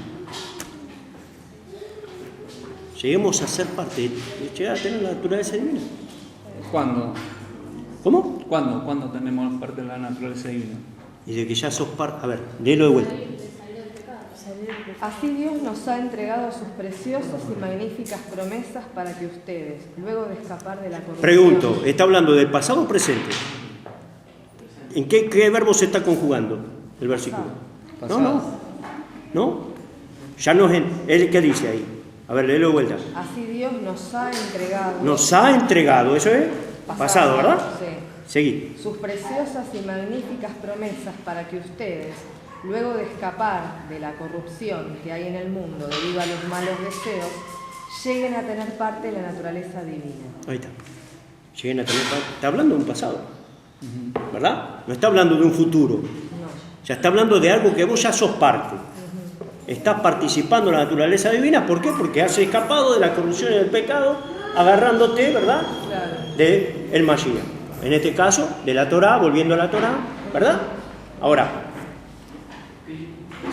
Lleguemos a ser parte, llegar a tener la naturaleza divina. ¿Cuándo? ¿Cómo? ¿Cuándo tenemos parte de la naturaleza divina? Y de que ya sos parte. A ver, léelo de vuelta. Así Dios nos ha entregado sus preciosas y magníficas promesas para que ustedes, luego de escapar de la corrupción... Pregunto, ¿está hablando del pasado o presente? ¿En qué verbo se está conjugando el versículo? Pasado. ¿No? Ya no es ¿él qué dice ahí? A ver, léelo de vuelta. Así Dios nos ha entregado... Nos ha entregado, eso es pasado, ¿verdad? Sí. Seguí. Sus preciosas y magníficas promesas para que ustedes, luego de escapar de la corrupción que hay en el mundo debido a los malos deseos, lleguen a tener parte de la naturaleza divina. Ahí está. Lleguen a tener parte. Está hablando de un pasado, ¿verdad? No está hablando de un futuro. No. Ya está hablando de algo que vos ya sos parte. Estás participando en la naturaleza divina. ¿Por qué? Porque has escapado de la corrupción y del pecado, agarrándote, ¿verdad? Claro. De el Mashiach. En este caso, de la Torá, volviendo a la Torá, ¿verdad? Ahora,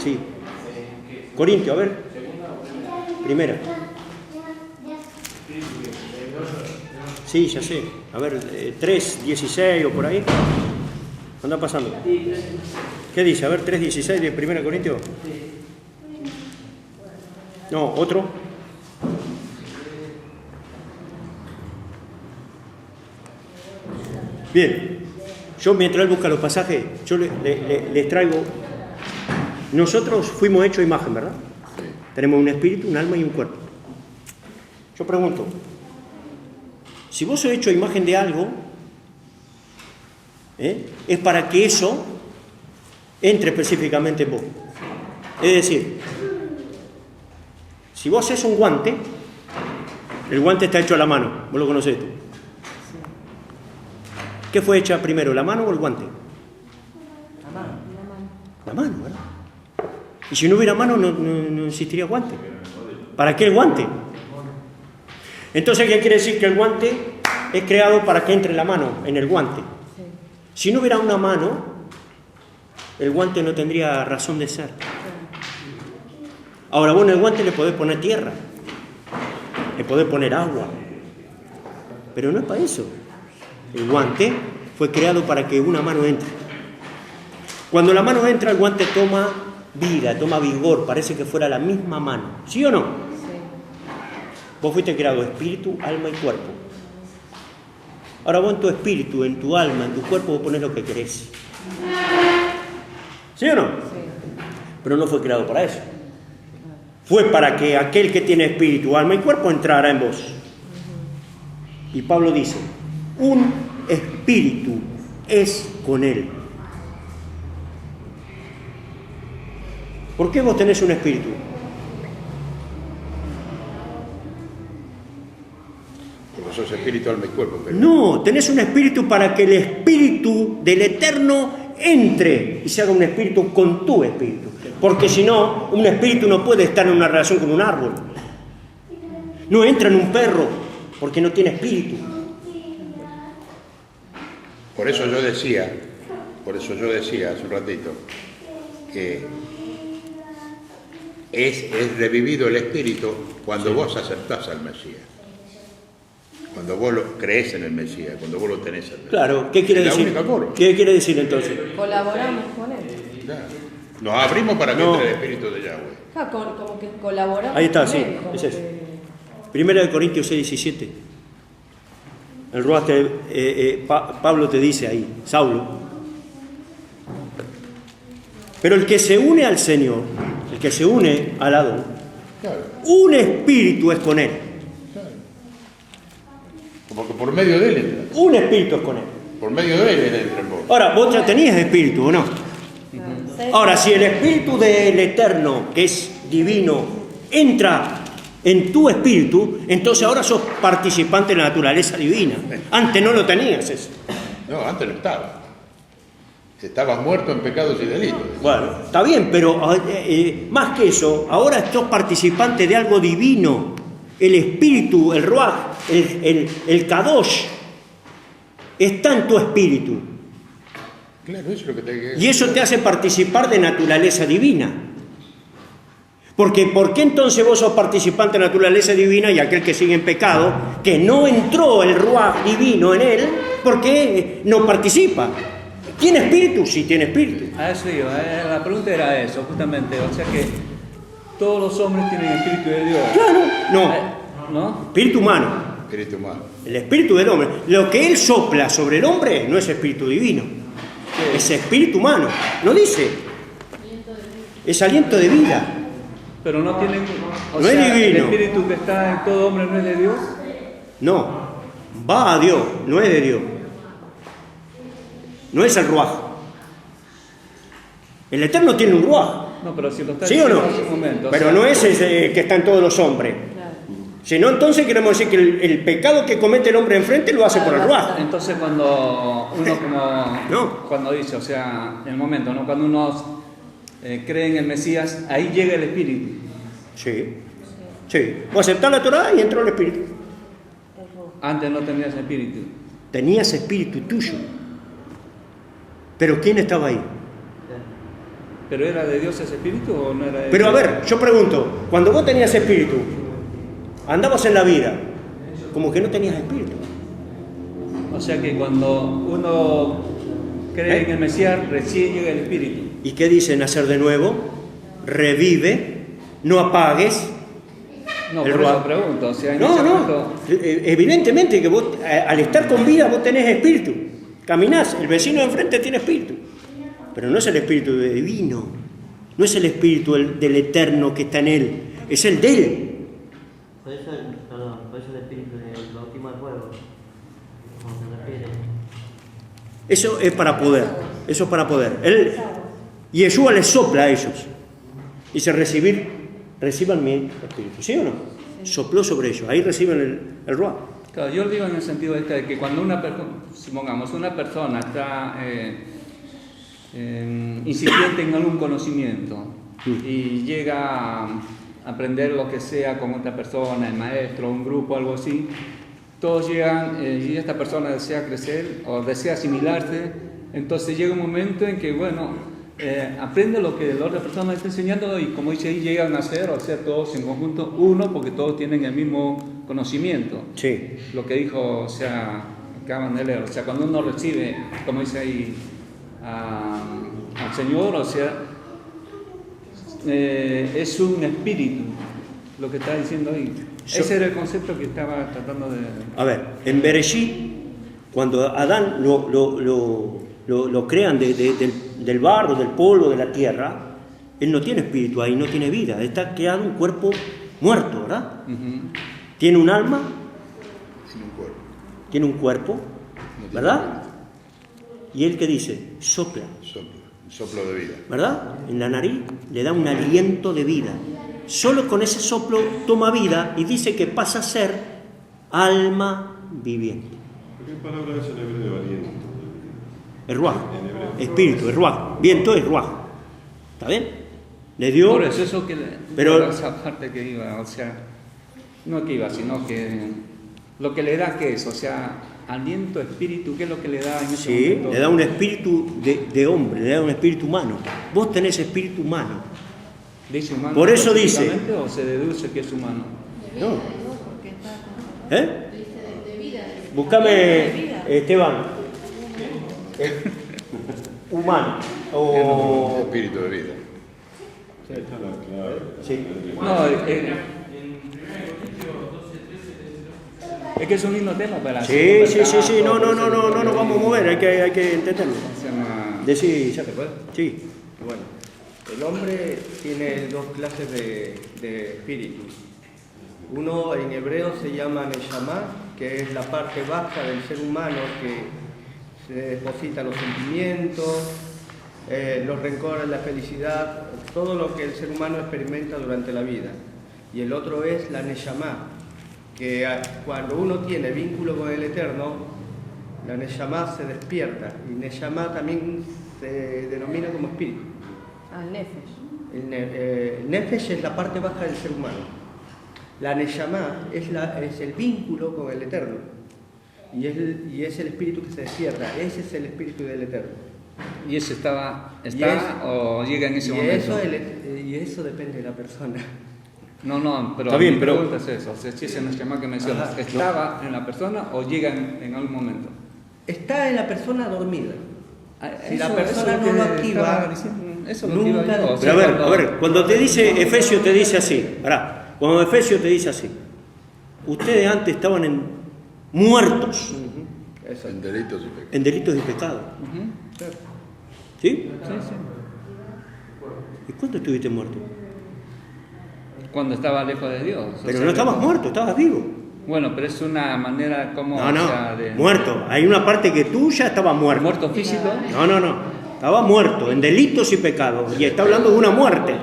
sí. Corintio, a ver. Primera. Sí, ya sé. A ver, 3:16 o por ahí. Anda pasando. ¿Qué dice? A ver, 3:16 de 1 Corintios. No, otro. Bien, yo mientras él busca los pasajes, yo les traigo. Nosotros fuimos hechos a imagen, ¿verdad? Tenemos un espíritu, un alma y un cuerpo. Yo pregunto, si vos sos hecho a imagen de algo, es para que eso entre específicamente en vos. Es decir, si vos haces un guante, el guante está hecho a la mano, vos lo conocés tú. ¿Qué fue hecha primero, la mano o el guante? La mano. La mano, ¿verdad? Y si no hubiera mano no existiría guante. ¿Para qué el guante? Entonces, ¿qué quiere decir? Que el guante es creado para que entre la mano en el guante. Si no hubiera una mano, el guante no tendría razón de ser. Ahora vos en el guante le podés poner tierra, le podés poner agua, pero no es para eso. El guante fue creado para que una mano entre. Cuando la mano entra, el guante toma vida, toma vigor, parece que fuera la misma mano. ¿Sí o no? Sí. Vos fuiste creado espíritu, alma y cuerpo. Ahora vos en tu espíritu, en tu alma, en tu cuerpo, vos ponés lo que querés. ¿Sí o no? Sí. Pero no fue creado para eso. Fue para que aquel que tiene espíritu, alma y cuerpo entrara en vos. Y Pablo dice, un espíritu es con él. ¿Por qué vos tenés un espíritu? Porque sos espíritu, alma y cuerpo. Pero... No, tenés un espíritu para que el espíritu del Eterno entre y se haga un espíritu con tu espíritu. Porque si no, un espíritu no puede estar en una relación con un árbol. No entra en un perro porque no tiene espíritu. Por eso yo decía hace un ratito, que es revivido el espíritu cuando vos aceptás al Mesías. Cuando vos crees en el Mesías, cuando vos lo tenés al Mesías. Claro, ¿qué quiere Es la decir? única forma. ¿Qué quiere decir entonces? Colaboramos con él. Claro. Nos abrimos para que No. entre el espíritu de Yahweh. Ah, como que colaboramos Ahí está, con sí, él. Como es eso. que- Primera de Corintios 6:17. El Ruach Pablo te dice ahí, Saulo. Pero el que se une al Señor, el que se une al Adón, Claro, un espíritu es con él. claro. Porque por medio de él entra. Un espíritu es con él. Por medio de él entra en vos. Ahora, vos ya tenías espíritu, ¿o no? Ahora, si el espíritu del Eterno, que es divino, entra en tu espíritu, entonces ahora sos participante de la naturaleza divina. Antes no lo tenías eso. No, antes no estaba. Estabas muerto en pecados y delitos. Bueno, está bien, pero más que eso, ahora sos participante de algo divino. El espíritu, el Ruach, el Kadosh, está en tu espíritu. Claro, eso es lo que te hay que... Y eso te hace participar de naturaleza divina. Porque ¿por qué entonces vos sos participante de naturaleza divina y aquel que sigue en pecado, que no entró el Ruach divino en él, porque no participa? ¿Tiene espíritu? Sí, tiene espíritu. A eso iba, la pregunta era eso, justamente. O sea que todos los hombres tienen espíritu de Dios. Claro, no. ¿No? Espíritu humano. Espíritu humano. El espíritu del hombre. Lo que él sopla sobre el hombre no es espíritu divino. Es espíritu humano. No dice. Es aliento de vida. Pero no tienen. O No es sea, divino. el espíritu que está en todo hombre no es de Dios. No. Va a Dios, no es de Dios. No es el Ruaj. El Eterno tiene un Ruaj. No, pero si lo está ¿Sí o no? diciendo hace un momento. o Pero sea, no es ese que está en todos los hombres. Si no, entonces queremos decir que el pecado que comete el hombre enfrente lo hace por el Ruaj. Entonces cuando uno como No. cuando dice, o sea, en el momento, ¿no? Cuando uno cree en el Mesías, ahí llega el espíritu. Sí. Sí. Vos aceptás la Torah y entró el espíritu. Antes no tenías espíritu. Tenías espíritu tuyo. Pero ¿quién estaba ahí? ¿Pero era de Dios ese espíritu o no era de Pero a Dios? ver, yo pregunto, cuando vos tenías espíritu, andabas en la vida, como que no tenías espíritu. O sea que cuando uno cree ¿Eh? en el Mesías, recién llega el espíritu. ¿Y qué dice nacer de nuevo? Revive, no apagues. No, El por eso Ruach. pregunto. O sea, en No, ese no. momento- Evidentemente que vos, al estar con vida, vos tenés espíritu. Caminás, el vecino de enfrente tiene espíritu. Pero no es el espíritu divino. No es el espíritu del Eterno que está en él. Es el de él. Por eso, por eso el espíritu del bautismo de fuego, como se refiere. Eso es para poder. Eso es para poder. Yeshua les sopla a ellos. Dice reciban mi espíritu. ¿Sí o no? Sopló sobre ellos. Ahí reciben el Ruach. Claro, yo digo en el sentido de que cuando una persona, supongamos, una persona está incipiente en algún conocimiento y llega a aprender lo que sea con otra persona, el maestro, un grupo, algo así, todos llegan y esta persona desea crecer o desea asimilarse, entonces llega un momento en que, bueno, aprende lo que la otra persona está enseñando y como dice ahí, llegan a ser, o sea, todos en conjunto uno porque todos tienen el mismo conocimiento. Sí. Lo que dijo, o sea, acaban de leer, o sea, cuando uno recibe, como dice ahí, al Señor, o sea, es un espíritu, lo que está diciendo ahí. Ese era el concepto que estaba tratando de... A ver, en Bereshit, cuando Adán lo crean del barro, del polvo, de la tierra, él no tiene espíritu ahí, no tiene vida. Está creado un cuerpo muerto, ¿verdad? Tiene un alma, tiene un cuerpo, ¿verdad? Y él que dice, sopla, Soplo de vida. ¿verdad? En la nariz le da un aliento de vida. Solo con ese soplo toma vida y dice que pasa a ser alma viviente. ¿Qué palabra es en hebreo aliento? El ruaj, espíritu, el ruaj, viento es ruaj. ¿Está bien? Le dio. Por eso que pero esa parte que iba, o sea, no que iba, sino que lo que le da, ¿qué es? O sea, aliento, espíritu, ¿qué es lo que le da en ese sí, momento? le da un espíritu de hombre, le da un espíritu humano. Vos tenés espíritu humano. ¿Dice humano Por eso dice. específicamente o se deduce que es humano? No. ¿Eh? Búscame, Esteban. Humano. O Espíritu de vida. sí. No, es que es un lindo tema para... Sí, no nos vamos a mover, hay que entenderlo. Se llama... Decí, ¿Se puede? sí. Bueno, el hombre tiene dos clases de espíritus. Uno en hebreo se llama Neshama, que es la parte baja del ser humano que se deposita los sentimientos, los rencores, la felicidad, todo lo que el ser humano experimenta durante la vida. Y el otro es la Neshama, que cuando uno tiene vínculo con el Eterno, la Neshama se despierta. Y Neshama también se denomina como espíritu. Al Nefesh. El Nefesh es la parte baja del ser humano. La Neshama es el vínculo con el Eterno. Y es el espíritu que se despierta. Ese es el espíritu del Eterno. ¿Y ese está o llega en ese momento? Y eso depende de la persona. No, pero Está bien, mi pero- pregunta es eso. O sea, si ese Neshama que mencionas, Ajá, ¿estaba en la persona o llega en algún momento? Está en la persona dormida. Si Eso- la persona eso no lo que activa, estaba diciendo, eso lo nunca- activa yo. O Pero sea, a ver, cuando te dice Efesio te dice así, cuando Efesio te dice así, ustedes antes estaban muertos Eso. En delitos y pecados. en delitos y pecados. Ujú. ¿Sí? Sí. ¿Y cuánto estuviste muerto? Cuando estaba lejos de Dios. O Pero sea, no estabas muerto, estabas vivo. Bueno, pero es una manera como... No, o sea, muerto. Hay una parte que tú ya estabas muerto. ¿Muerto físico? No. Estaba muerto en delitos y pecados. Y está hablando de una muerte.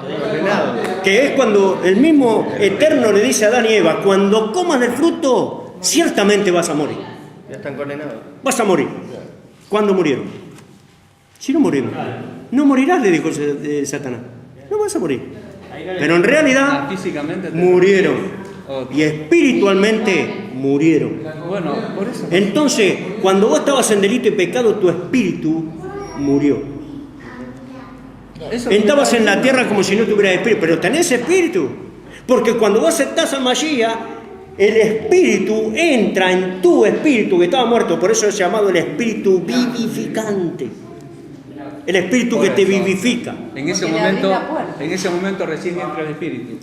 Que es cuando el mismo Eterno le dice a Adán y Eva, cuando comas del fruto, ciertamente vas a morir. Ya están condenados. Vas a morir. ¿Cuándo murieron? Si no morimos. No morirás, le dijo Satanás. No vas a morir. Pero en realidad Físicamente... murieron. O- Y espiritualmente murieron. Bueno, por eso... Entonces, cuando vos estabas en delito y pecado, tu espíritu murió. Eso Estabas en la tierra como si no tuvieras espíritu, pero tenés espíritu. Porque cuando vos aceptás a Mashiach, el espíritu entra en tu espíritu que estaba muerto. Por eso es llamado el espíritu vivificante. El espíritu que te vivifica. En ese Porque le abrís momento, la puerta. en ese momento recién entra el espíritu.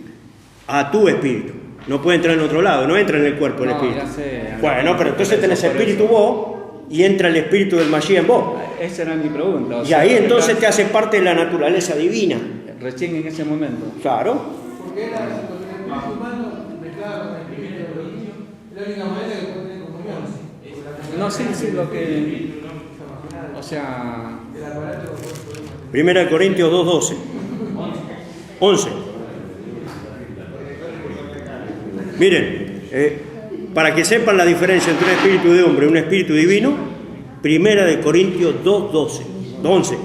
A tu espíritu. No puede entrar en otro lado, no entra en el cuerpo el No, espíritu. ya sé. Bueno, pero entonces Por tenés eso, por espíritu eso. vos y entra el espíritu del Mashiach en vos. Esa era mi pregunta. o Y sea, ahí entonces te está hace parte de la naturaleza divina. recién en ese momento. Claro. Porque era el espíritu humano mezclado con el espíritu de Dios. Es la única manera que puede tener comunión. No, sí, lo que... O sea... El aparato. 1 Corintios 2:12. 11. Miren, para que sepan la diferencia entre un espíritu de hombre y un espíritu divino, 1 Corintios 2:12. 11.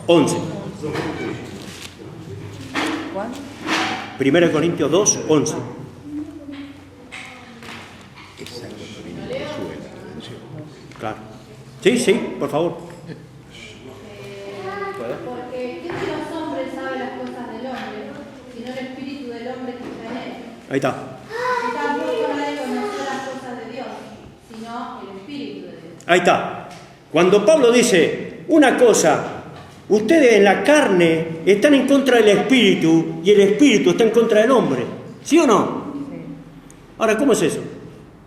11. ¿Cuál? 1 Corintios 2:11. Es algo que viene de suela, atención. Claro. Sí, por favor. Porque ¿quién de los hombres sabe las cosas del hombre, sino el espíritu del hombre que está en él? Ahí está. Y tampoco nadie conoció las cosas de Dios, sino el espíritu de Dios. Ahí está. Cuando Pablo dice una cosa, ustedes en la carne están en contra del espíritu y el espíritu está en contra del hombre. ¿Sí o no? Ahora, ¿cómo es eso?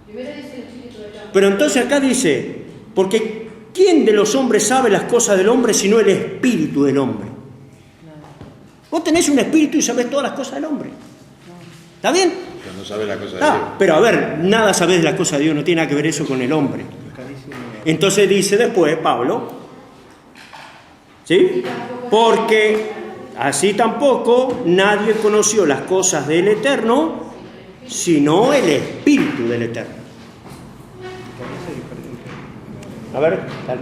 Primero dice el espíritu del hombre. Pero entonces acá dice, porque ¿quién de los hombres sabe las cosas del hombre sino el espíritu del hombre? Vos tenés un espíritu y sabés todas las cosas del hombre. ¿Está bien? Pero no sabe la cosa de Dios. Pero a ver, nada sabés de las cosas de Dios, no tiene nada que ver eso con el hombre. Entonces dice después Pablo, ¿sí? Porque así tampoco nadie conoció las cosas del Eterno, sino el Espíritu del Eterno. A ver, dale.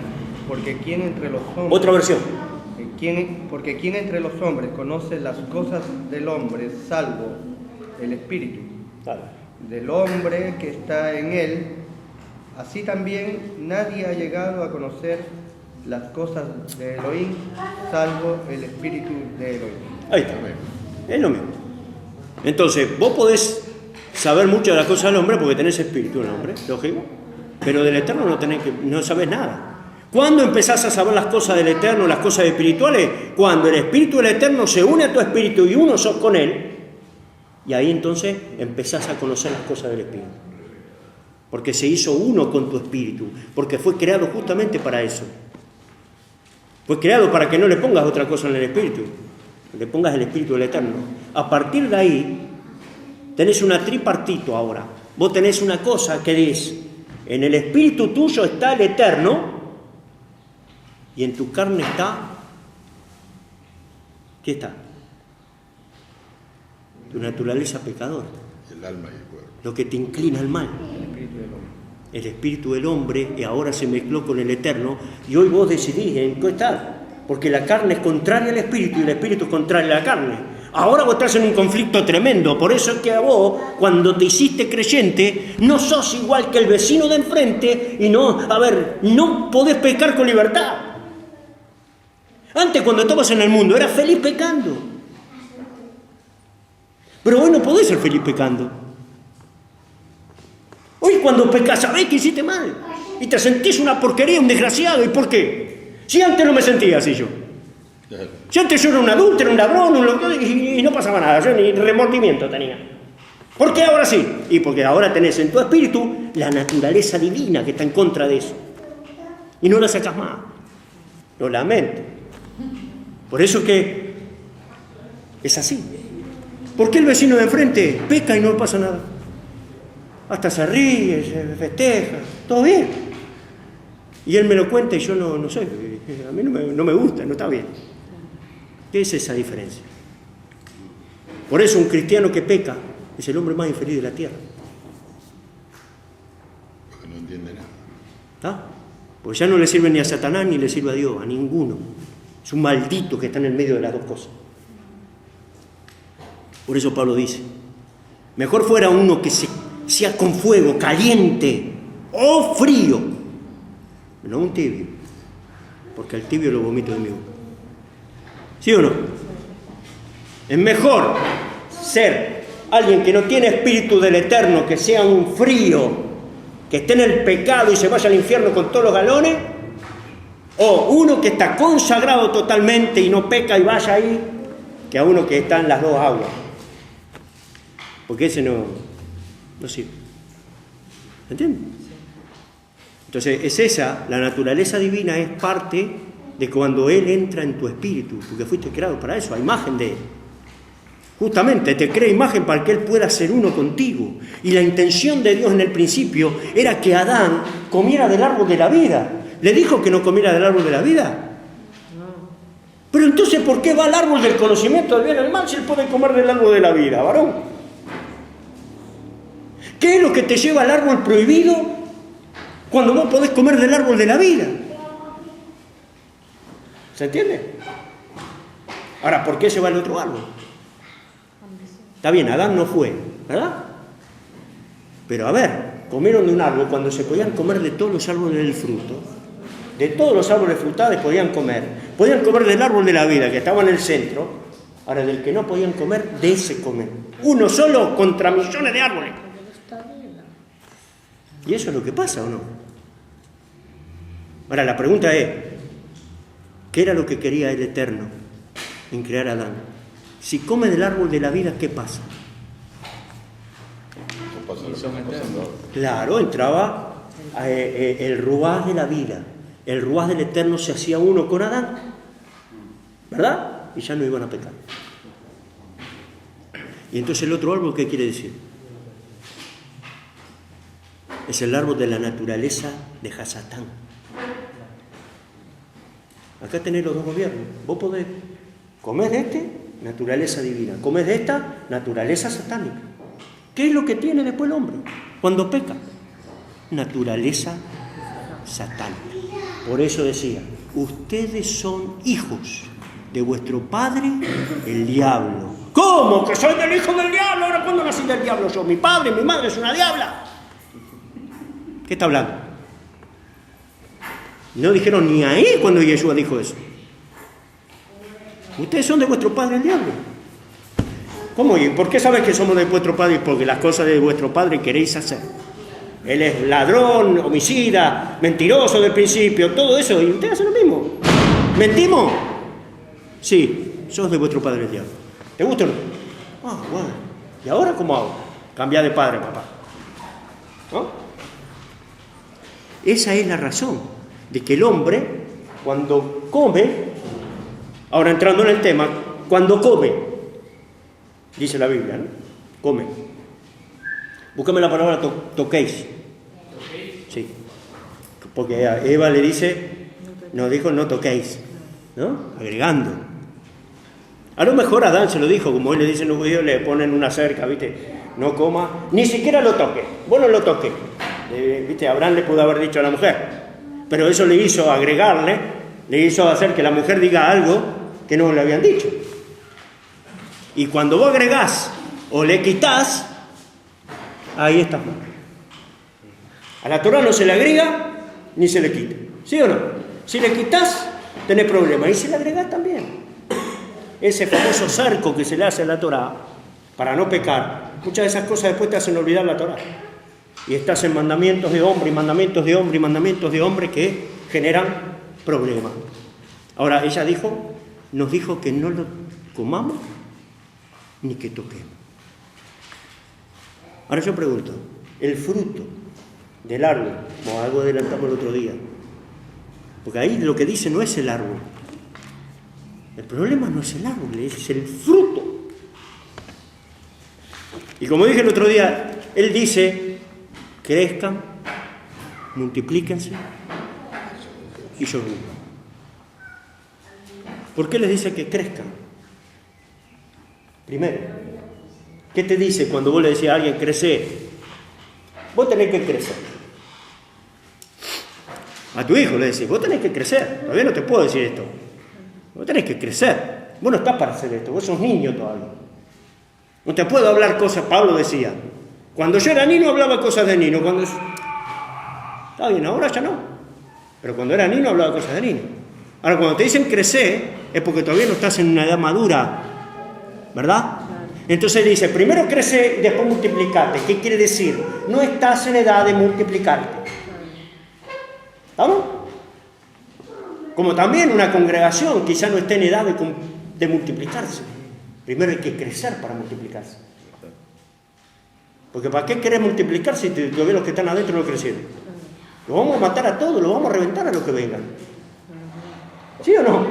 Porque ¿quién entre los hombres... Otra versión. Porque ¿quién entre los hombres conoce las cosas del hombre salvo el espíritu Dale. del hombre que está en él? Así también nadie ha llegado a conocer las cosas de Elohim salvo el espíritu de Elohim. Ahí está. Es lo mismo. Entonces, vos podés saber mucho de las cosas del hombre porque tenés espíritu del hombre, lógico, pero del eterno no sabés nada. ¿Cuándo empezás a saber las cosas del eterno, las cosas espirituales? Cuando el espíritu del eterno se une a tu espíritu y uno sos con él, y ahí entonces empezás a conocer las cosas del espíritu. Porque se hizo uno con tu espíritu, porque fue creado justamente para eso. Fue creado para que no le pongas otra cosa en el espíritu, le pongas el espíritu del eterno. A partir de ahí, tenés una tripartito ahora. Vos tenés una cosa que es, en el espíritu tuyo está el eterno, y en tu carne está, ¿qué está? Tu naturaleza pecadora. El alma y el cuerpo. Lo que te inclina al mal. El espíritu del hombre, y ahora se mezcló con el eterno, y hoy vos decidís en qué estar, porque la carne es contraria al espíritu y el espíritu es contrario a la carne. Ahora vos estás en un conflicto tremendo, por eso es que a vos, cuando te hiciste creyente, no sos igual que el vecino de enfrente y no podés pecar con libertad. Antes, cuando estabas en el mundo, eras feliz pecando. Pero hoy no podés ser feliz pecando. Hoy cuando pecas sabés que hiciste mal. Y te sentís una porquería, un desgraciado. ¿Y por qué? Si antes no me sentía así yo. Si antes yo era un adúltero, un ladrón, y no pasaba nada. Yo ni remordimiento tenía. ¿Por qué ahora sí? Y porque ahora tenés en tu espíritu la naturaleza divina que está en contra de eso. Y no la sacás más. Lo lamento. Por eso que es así. ¿Por qué el vecino de enfrente peca y no pasa nada? Hasta se ríe, se festeja, todo bien. Y él me lo cuenta y yo no sé, a mí no me gusta, no está bien. ¿Qué es esa diferencia? Por eso un cristiano que peca es el hombre más infeliz de la tierra. Porque no entiende nada. ¿Está? Pues ya no le sirve ni a Satanás ni le sirve a Dios, a ninguno. Es un maldito que está en el medio de las dos cosas. Por eso Pablo dice, mejor fuera uno que sea con fuego, caliente o frío, no un tibio, porque al tibio lo vomito de mi boca. ¿Sí o no? Es mejor ser alguien que no tiene espíritu del eterno, que sea un frío, que esté en el pecado y se vaya al infierno con todos los galones, o uno que está consagrado totalmente y no peca y vaya ahí, que a uno que está en las dos aguas. Porque ese no sirve. ¿Entiendes? Entonces es esa, la naturaleza divina es parte de cuando Él entra en tu espíritu, porque fuiste creado para eso, a imagen de Él. Justamente te crea imagen para que Él pueda ser uno contigo. Y la intención de Dios en el principio era que Adán comiera del árbol de la vida. ¿Le dijo que no comiera del árbol de la vida? Pero entonces, ¿por qué va al árbol del conocimiento del bien y del mal si Él puede comer del árbol de la vida, varón? ¿Qué es lo que te lleva al árbol prohibido cuando vos podés comer del árbol de la vida? ¿Se entiende? Ahora, ¿por qué se va al otro árbol? Está bien, Adán no fue, ¿verdad? Pero a ver, comieron de un árbol cuando se podían comer de todos los árboles del fruto. De todos los árboles frutales podían comer. Podían comer del árbol de la vida que estaba en el centro. Ahora, del que no podían comer, de ese comer. Uno solo contra millones de árboles. ¿Y eso es lo que pasa o no? Ahora, la pregunta es, ¿qué era lo que quería el Eterno en crear a Adán? Si come del árbol de la vida, ¿qué pasa? Claro, entraba el ruaj de la vida. El ruaj del Eterno se hacía uno con Adán, ¿verdad? Y ya no iban a pecar. Y entonces el otro árbol, ¿qué quiere decir? Es el árbol de la naturaleza de Hasatán. Acá tenés los dos gobiernos. Vos podés comer de este, naturaleza divina. Comés de esta, naturaleza satánica. ¿Qué es lo que tiene después el hombre cuando peca? Naturaleza satánica. Por eso decía, ustedes son hijos de vuestro padre, el diablo. ¿Cómo? ¿Que soy del hijo del diablo? Ahora, ¿cuándo nací del diablo yo? Mi padre, mi madre es una diabla. ¿Qué está hablando? No dijeron ni ahí cuando Yeshua dijo eso. Ustedes son de vuestro padre el diablo. ¿Cómo? ¿Y por qué sabes que somos de vuestro padre? Porque las cosas de vuestro padre queréis hacer. Él es ladrón, homicida, mentiroso del principio, todo eso, y ustedes hacen lo mismo. ¿Mentimos? Sí, sos de vuestro padre el diablo. ¿Te gusta o no? Ah, bueno. ¿Y ahora cómo hago? Cambiar de padre, papá. ¿No? Esa es la razón de que el hombre, cuando come, ahora entrando en el tema, cuando come, dice la Biblia, ¿no? Come. Búscame la palabra toquéis. Sí. Porque a Eva le dice, nos dijo no toquéis, ¿no? Agregando. A lo mejor Adán se lo dijo, como hoy le dicen los judíos, le ponen una cerca, ¿viste? No coma, ni siquiera lo toque. Vos no lo toques. ¿Viste? Abraham le pudo haber dicho a la mujer. Pero eso le hizo agregarle, le hizo hacer que la mujer diga algo que no le habían dicho. Y cuando vos agregás o le quitas, ahí estás mal. A la Torah no se le agrega ni se le quita. ¿Sí o no? Si le quitas, tenés problemas. Y si le agregás también. Ese famoso cerco que se le hace a la Torah para no pecar, muchas de esas cosas después te hacen olvidar la Torah. Y estás en mandamientos de hombre, y mandamientos de hombre, y mandamientos de hombre que generan problemas. Ahora, ella nos dijo que no lo comamos ni que toquemos. Ahora yo pregunto, el fruto del árbol, como algo adelantamos el otro día, porque ahí lo que dice no es el árbol. El problema no es el árbol, es el fruto. Y como dije el otro día, él dice, crezcan, multiplíquense y yo vivo. ¿Por qué les dice que crezcan? Primero, ¿qué te dice cuando vos le decís a alguien crece? Vos tenés que crecer. A tu hijo le decís, vos tenés que crecer. Todavía no te puedo decir esto. Vos tenés que crecer. Vos no estás para hacer esto, vos sos niño todavía. No te puedo hablar cosas, Pablo decía. Cuando yo era niño hablaba cosas de niño. Está bien, ahora ya no. Pero cuando era niño hablaba cosas de niño. Ahora cuando te dicen crecer, es porque todavía no estás en una edad madura. ¿Verdad? Entonces dice, primero crece y después multiplicate. ¿Qué quiere decir? No estás en edad de multiplicarte. ¿Estamos? Como también una congregación quizá no esté en edad de multiplicarse. Primero hay que crecer para multiplicarse. Porque ¿para qué querés multiplicar si todavía los que están adentro no crecieron? Los vamos a matar a todos, los vamos a reventar a los que vengan. ¿Sí o no?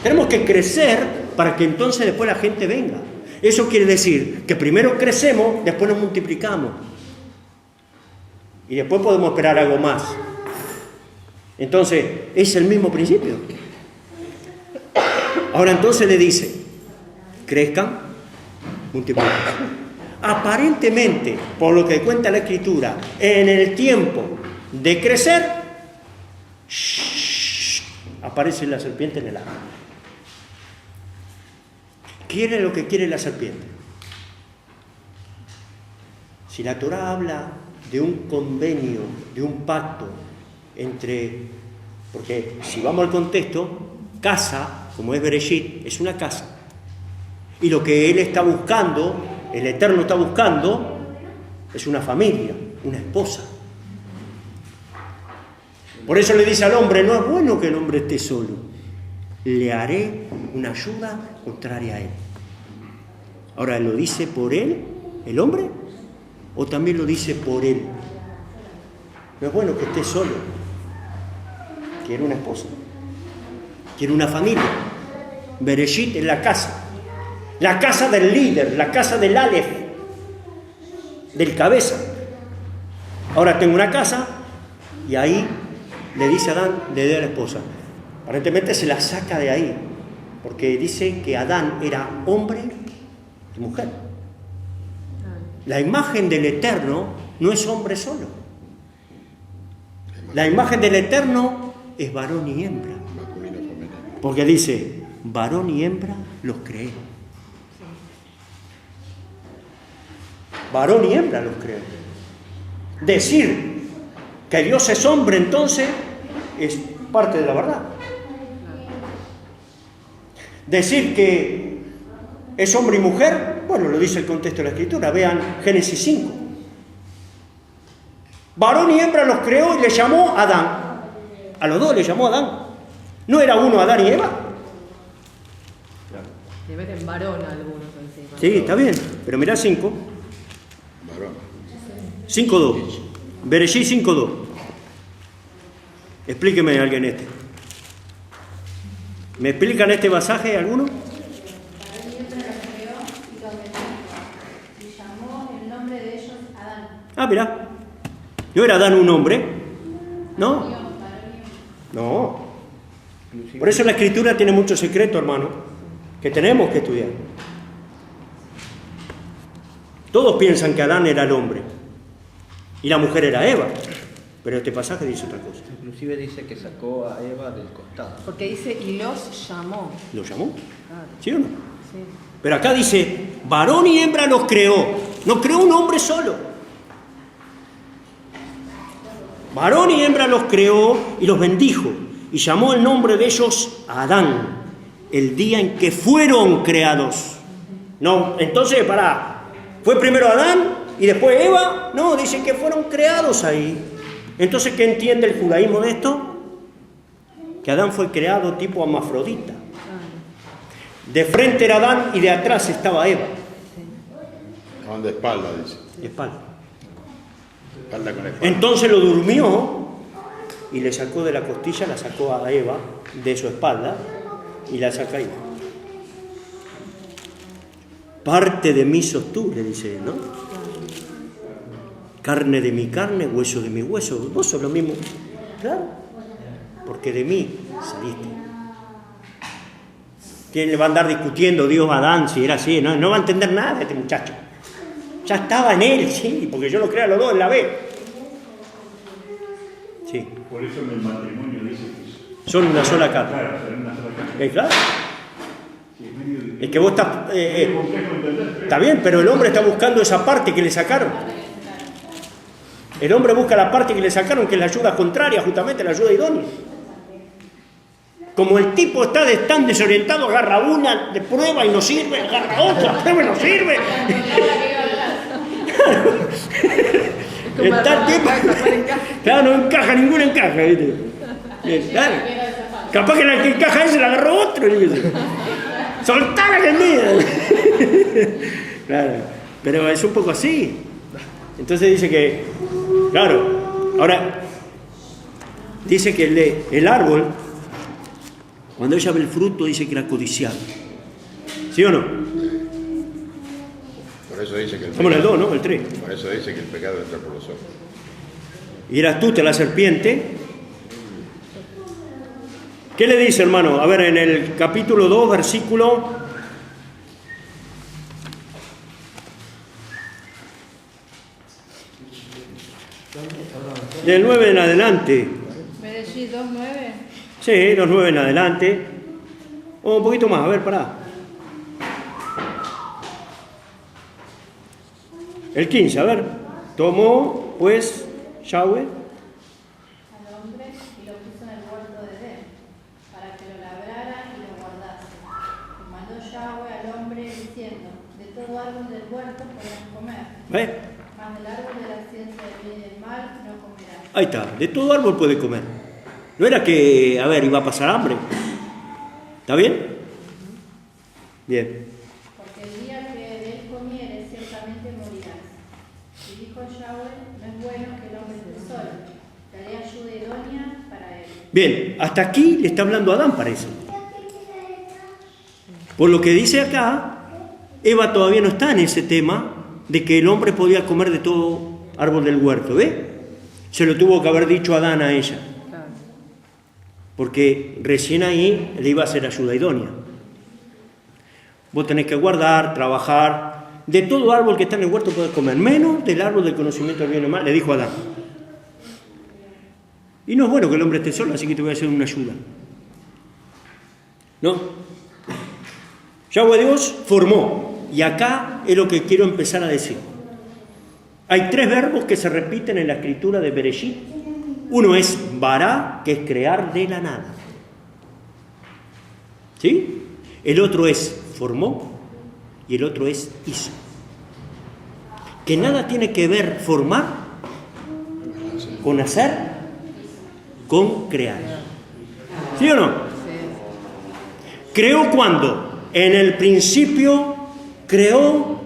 Tenemos que crecer para que entonces después la gente venga. Eso quiere decir que primero crecemos, después nos multiplicamos. Y después podemos esperar algo más. Entonces, es el mismo principio. Ahora entonces le dice, crezcan, multipliquen. Aparentemente, por lo que cuenta la Escritura, en el tiempo de crecer, aparece la serpiente en el agua. Quiere lo que quiere la serpiente. Si la Torah habla de un convenio, de un pacto entre, porque si vamos al contexto, casa, como es Bereshit, es una casa. Y lo que él está buscando, el Eterno está buscando, es una familia, una esposa. Por eso le dice al hombre, no es bueno que el hombre esté solo. Le haré una ayuda contraria a él. Ahora, ¿lo dice por él, el hombre? ¿O también lo dice por él? No es bueno que esté solo. Quiere una esposa. Quiere una familia. Bereshit es la casa. La casa del líder, la casa del Aleph, del cabeza. Ahora tengo una casa y ahí le dice a Adán, le dé a la esposa. Aparentemente se la saca de ahí, porque dice que Adán era hombre y mujer. La imagen del Eterno no es hombre solo. La imagen del Eterno es varón y hembra. Porque dice, varón y hembra los creé. Varón y hembra los creó. Decir que Dios es hombre entonces es parte de la verdad. Decir que ¿Es hombre y mujer? Bueno, lo dice el contexto de la Escritura. Vean Génesis 5. Varón y hembra los creó y le llamó Adán. A los dos le llamó Adán. ¿No era uno Adán y Eva? Le meten varón a algunos encima. Sí, está bien. Pero mirá 5. Varón. 5.2. Bereshit 5.2. Explíqueme alguien este. ¿Me explican este pasaje alguno? Y llamó el nombre de ellos Adán. Ah, mirá. ¿No era Adán un hombre? No. No. Por eso la Escritura tiene mucho secreto, hermano, que tenemos que estudiar. Todos piensan que Adán era el hombre y la mujer era Eva, pero este pasaje dice otra cosa. Inclusive dice que sacó a Eva del costado. Porque dice, y los llamó. ¿Lo llamó? Claro. ¿Sí o no? Sí. Pero acá dice, varón y hembra los creó. No creó un hombre solo. Varón y hembra los creó y los bendijo. Y llamó el nombre de ellos Adán, el día en que fueron creados. No, entonces, ¿fue primero Adán y después Eva? No, dice que fueron creados ahí. Entonces, ¿qué entiende el judaísmo de esto? Que Adán fue creado tipo hermafrodita. De frente era Adán y de atrás estaba Eva. Estaban de espalda, dice. De espalda. Espalda con espalda. Entonces lo durmió y le sacó de la costilla, la sacó a Eva de su espalda y la saca ahí. Parte de mí sos tú, le dice él, ¿no? Carne de mi carne, hueso de mi hueso. Vos sos lo mismo. Claro. Porque de mí saliste. ¿Quién le va a andar discutiendo Dios a Adán si era así? No va a entender nada este muchacho. Ya estaba en él, sí, porque yo lo creo a los dos en la B. Sí. Por eso en el matrimonio dice que son una sola carne. Claro, son una sola carne. Claro. Sí, es medio Es que vos estás... complejo entender, está bien, pero el hombre está buscando esa parte que le sacaron. El hombre busca la parte que le sacaron, que es la ayuda contraria, justamente la ayuda idónea. Como el tipo está tan desorientado, agarra una de prueba y no sirve, agarra otra, prueba y no sirve. Está el tipo, claro, no encaja, ninguna encaja, ¿viste? Claro. Capaz que la que encaja ese la agarró otro. Soltá la que es mía. Claro, pero es un poco así. Entonces dice que, claro, ahora dice que el árbol, cuando ella ve el fruto, dice que era codiciado. ¿Sí o no? Por eso dice que Estamos en el 2, ¿no? El 3. Por eso dice que el pecado entra por los ojos. Y era astuta la serpiente. ¿Qué le dice, hermano? A ver, en el capítulo 2, versículo... del 9 en adelante. Bereshit 2:9. Sí, los 9 en adelante. O un poquito más, a ver, pará. El 15, a ver. Tomó, pues, Yahweh. Al hombre y lo puso en el huerto de Edén, para que lo labrara y lo guardase. Y mandó Yahweh al hombre diciendo, de todo árbol del huerto podrás comer, ¿Ves? mas del árbol de la ciencia del bien y del mal no comerás. Ahí está, de todo árbol puede comer. No era que, a ver, iba a pasar hambre. ¿Está bien? Bien. Porque el día que de él comieres, ciertamente morirás. Y dijo Yahweh, no es bueno que el hombre esté solo, te haré ayuda idónea para él. Bien, hasta aquí le está hablando Adán, parece. Por lo que dice acá, Eva todavía no está en ese tema de que el hombre podía comer de todo árbol del huerto, ¿ve? Se lo tuvo que haber dicho Adán a ella. Porque recién ahí le iba a hacer ayuda idónea. Vos tenés que guardar, trabajar. De todo árbol que está en el huerto podés comer, menos del árbol del conocimiento del bien y del mal, le dijo Adán. Y no es bueno que el hombre esté solo, así que te voy a hacer una ayuda. ¿No? Yahweh Dios formó. Y acá es lo que quiero empezar a decir. Hay 3 verbos que se repiten en la escritura de Bereshit. Uno es bará, que es crear de la nada. ¿Sí? El otro es formó. y el otro es hizo. Que nada tiene que ver formar con hacer, con crear. ¿Sí o no? Creó cuando, en el principio creó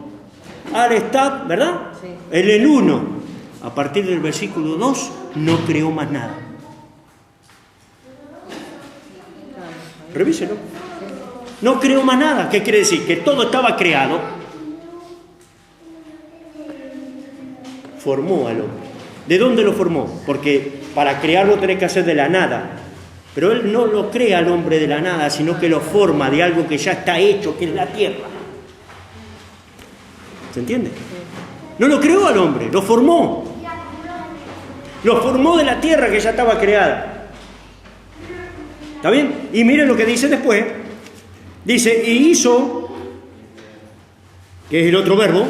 al Estab, ¿verdad? Sí. En el 1, a partir del versículo 2, no creó más nada. Revíselo. No creó más nada. ¿Qué quiere decir? Que todo estaba creado. Formó al hombre. ¿De dónde lo formó? Porque para crearlo tenés que hacer de la nada. Pero él no lo crea al hombre de la nada, sino que lo forma de algo que ya está hecho, que es la tierra. ¿Se entiende? No lo creó al hombre, lo formó. Lo formó de la tierra que ya estaba creada. ¿Está bien? Y miren lo que dice después. Dice, y hizo, que es el otro verbo,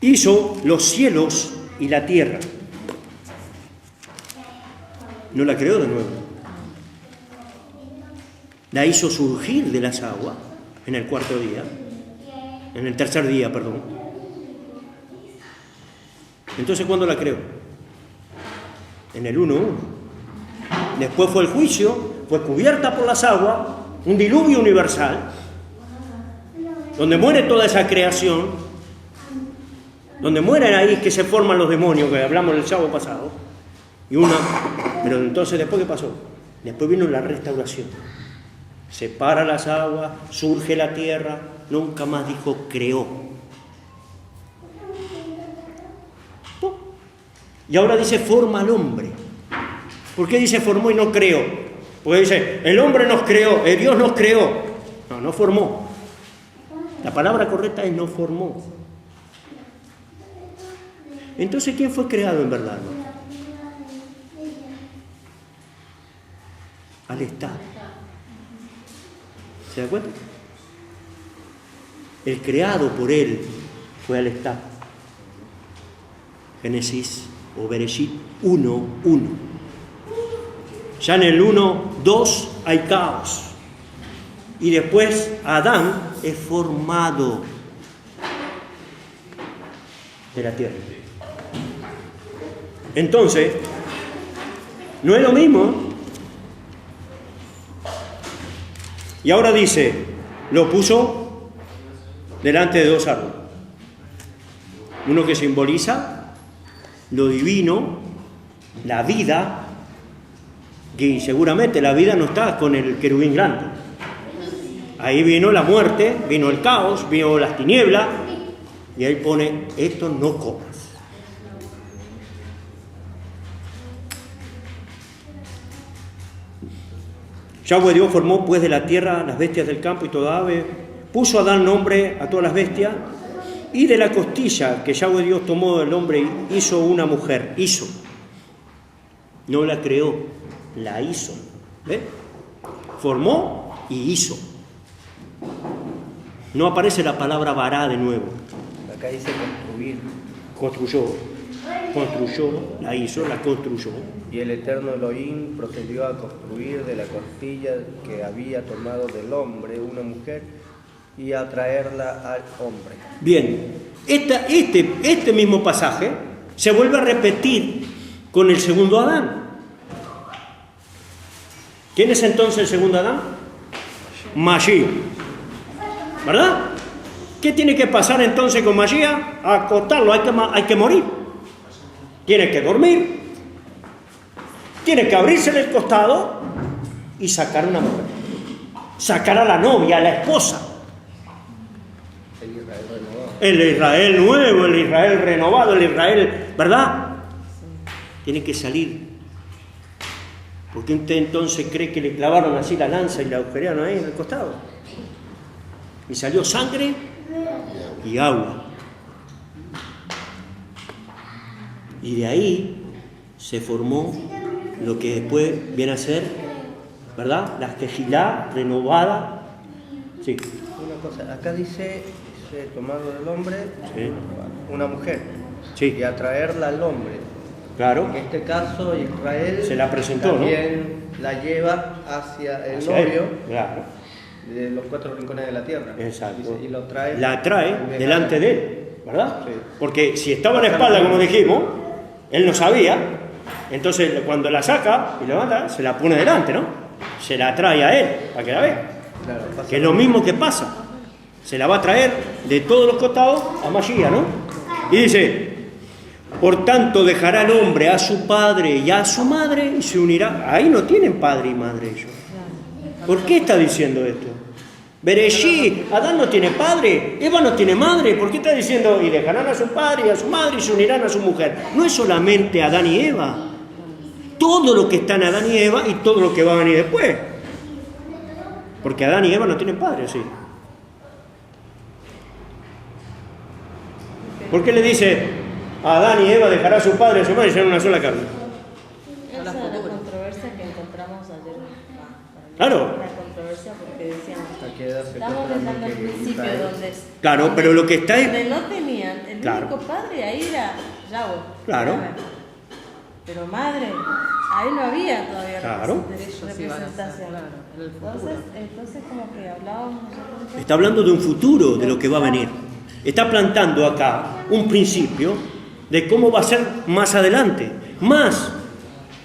hizo los cielos y la tierra. No la creó de nuevo. La hizo surgir de las aguas en el cuarto día, en el tercer día, perdón. Entonces, ¿cuándo la creó? En el 1:1. Después fue el juicio, fue cubierta por las aguas, un diluvio universal, donde muere toda esa creación, donde mueren ahí que se forman los demonios, que hablamos el sábado pasado. Pero entonces, ¿después qué pasó? Después vino la restauración. Separa las aguas, surge la tierra, nunca más dijo creó. Y ahora dice forma al hombre. ¿Por qué dice formó y no creó? Porque dice, el hombre nos creó, Dios nos creó. No, no formó. La palabra correcta es no formó. Entonces, ¿quién fue creado en verdad? Al Estab. ¿Se da cuenta? El creado por él fue al Estab. Génesis o Bereshit 1:1. Ya en el 1:2 hay caos. Y después Adán es formado de la tierra. Entonces, no es lo mismo. Y ahora dice, lo puso delante de dos árboles. Uno que simboliza lo divino, la vida, que seguramente la vida no está con el querubín grande. Ahí vino la muerte, vino el caos, vino las tinieblas, y ahí pone, esto no comas. Yahweh Dios formó pues de la tierra las bestias del campo y toda ave, puso a dar nombre a todas las bestias, y de la costilla que Yahweh Dios tomó del hombre hizo una mujer, hizo. No la creó, la hizo. ¿Ves? Formó y hizo. No aparece la palabra vará de nuevo. Acá dice construir. Construyó, la hizo, la construyó. Y el eterno Elohim procedió a construir de la costilla que había tomado del hombre una mujer y a traerla al hombre. Bien, este mismo pasaje se vuelve a repetir con el segundo Adán. ¿Quién es entonces el segundo Adán? Mashiach. ¿Verdad? ¿Qué tiene que pasar entonces con Mashiach? Acostarlo, hay que morir. Tiene que dormir. Tiene que abrirse el costado y sacar una mujer. Sacar a la novia, a la esposa. El Israel nuevo, el Israel renovado, el Israel, ¿verdad? Tiene que salir. ¿Por qué usted entonces cree que le clavaron así la lanza y la agujerearon ahí en el costado? Y salió sangre y agua. Y de ahí se formó lo que después viene a ser, ¿verdad? La Kejilá renovada. Sí. Una cosa, acá dice tomado del hombre, Sí. una mujer, Sí. y atraerla al hombre. Claro. En este caso, Israel Se la presentó, también la lleva hacia el Hacia él, novio claro. de los 4 rincones de la tierra. Exacto. Y lo trae. La trae delante de él, ¿verdad? Sí. Porque si estaba en la espalda, como dijimos, él no sabía, entonces cuando la saca y la manda, se la pone delante, ¿no? Se la trae a él, para que la vea. Claro, pasa Que es lo mismo que pasa. Se la va a traer de todos los costados a Mashiach, ¿no? Y dice, por tanto dejará el hombre a su padre y a su madre y se unirá. Ahí no tienen padre y madre ellos. ¿Por qué está diciendo esto? Bereshit, Adán no tiene padre, Eva no tiene madre. ¿Por qué está diciendo y dejarán a su padre y a su madre y se unirán a su mujer? No es solamente Adán y Eva. Todo lo que está en Adán y Eva y todo lo que va a venir después. Porque Adán y Eva no tienen padre, ¿sí? ¿Por qué le dice a Adán y Eva dejará a su padre y a su madre y serán una sola carne? Esa es la controversia que encontramos ayer. Claro. La controversia porque decíamos, Aquí da se estamos cuenta pensando al también que principio Israel- donde... Claro, pero lo que está Donde es... no tenían, el Claro. único padre ahí era Yahweh. Claro. Pero madre, ahí no había todavía Claro. representación. Entonces como que hablábamos nosotros... Está hablando de un futuro, de lo que va a venir. Está plantando acá un principio de cómo va a ser más adelante. Más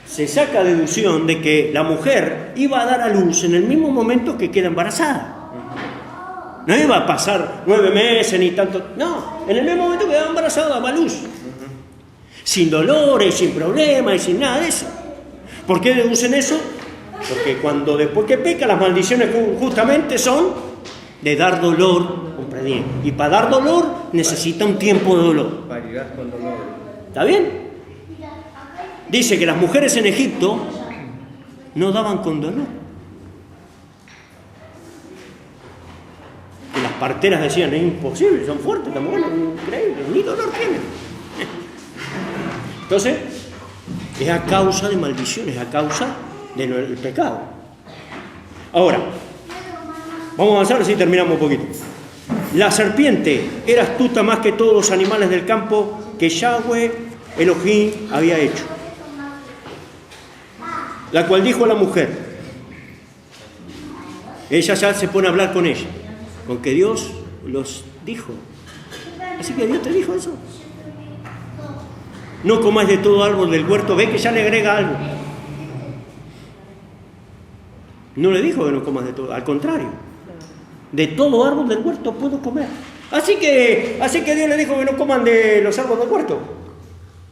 se saca deducción de que la mujer iba a dar a luz en el mismo momento que queda embarazada. No iba a pasar 9 meses ni tanto. No, en el mismo momento que quedaba embarazada daba a luz. Sin dolores, sin problemas y sin nada de eso. ¿Por qué deducen eso? Porque cuando después que peca, las maldiciones justamente son de dar dolor. ¿Comprendí? Y para dar dolor necesita un tiempo de dolor. Parirás con dolor. ¿Está bien? Dice que las mujeres en Egipto no daban con dolor. Que las parteras decían, es imposible, son fuertes, están buenas, increíble, ni dolor tienen. Entonces, es a causa de maldiciones, a causa del pecado. Ahora, vamos a avanzar así terminamos un poquito. La serpiente era astuta más que todos los animales del campo que Yahweh Elohim había hecho. La cual dijo a la mujer, ella ya se pone a hablar con ella, con que Dios los dijo. Así que Dios te dijo eso. No comáis de todo árbol del huerto. Ve que ya le agrega algo. No le dijo que no comas de todo, al contrario. De todo árbol del huerto puedo comer. Así que Dios le dijo que no coman de los árboles del huerto.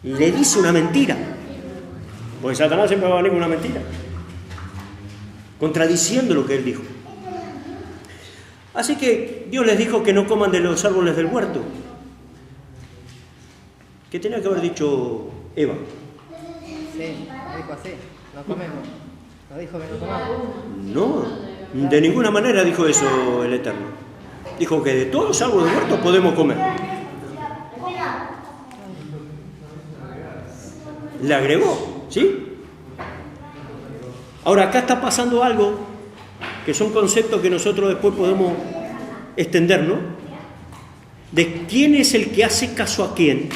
Y le dice una mentira. Porque Satanás siempre va a venir con una mentira. Contradiciendo lo que él dijo. Así que Dios les dijo que no coman de los árboles del huerto. ¿Qué tenía que haber dicho Eva? Sí, dijo así, no comemos. No dijo que no comamos. No, de ninguna manera dijo eso el Eterno. Dijo que de todos los árboles del huerto podemos comer. Le agregó, ¿sí? Ahora, acá está pasando algo que son conceptos que nosotros después podemos extender, ¿no? De quién es el que hace caso a quién.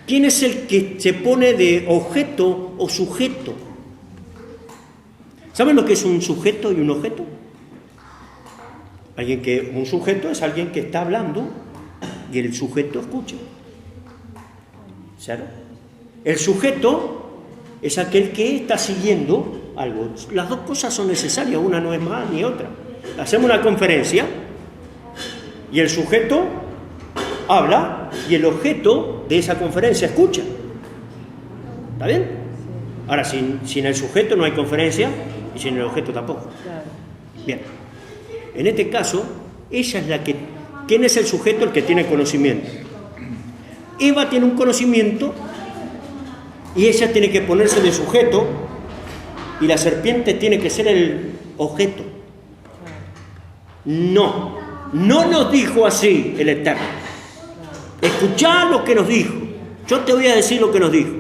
¿Quién es el que se pone de objeto o sujeto? ¿Saben lo que es un sujeto y un objeto? Un sujeto es alguien que está hablando y el sujeto escucha. ¿Cierto? El sujeto es aquel que está siguiendo algo. Las dos cosas son necesarias, una no es más ni otra. Hacemos una conferencia y el sujeto habla y el objeto de esa conferencia escucha. ¿Está bien? Ahora, sin el sujeto no hay conferencia y sin el objeto tampoco. Bien. En este caso, ella es la que... ¿Quién es el sujeto? El que tiene conocimiento. Eva tiene un conocimiento y ella tiene que ponerse de sujeto y la serpiente tiene que ser el objeto. No nos dijo así el Eterno. Escuchá lo que nos dijo. Yo te voy a decir lo que nos dijo.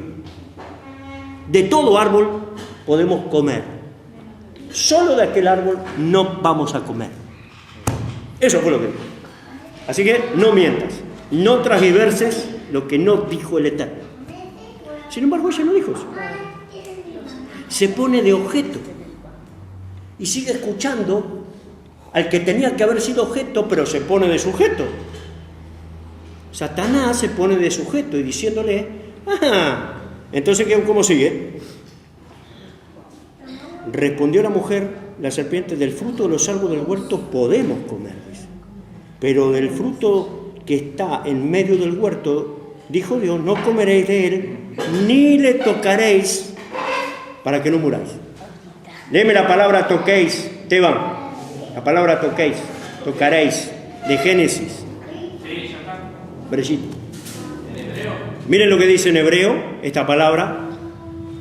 De todo árbol podemos comer. Solo de aquel árbol no vamos a comer. Eso fue lo que dijo. Así que no mientas. No transgiverses lo que no dijo el Eterno. Sin embargo, ella no dijo eso. Se pone de objeto y sigue escuchando al que tenía que haber sido objeto, pero se pone de sujeto. Satanás se pone de sujeto y diciéndole, entonces ¿cómo sigue? Respondió la mujer, la serpiente, del fruto de los árboles del huerto podemos comer, dice. Pero del fruto que está en medio del huerto, dijo Dios, no comeréis de él, ni le tocaréis, para que no muráis. Léeme la palabra toquéis, Esteban. La palabra toquéis, tocaréis, de Génesis. Brechito. Miren lo que dice en hebreo, esta palabra,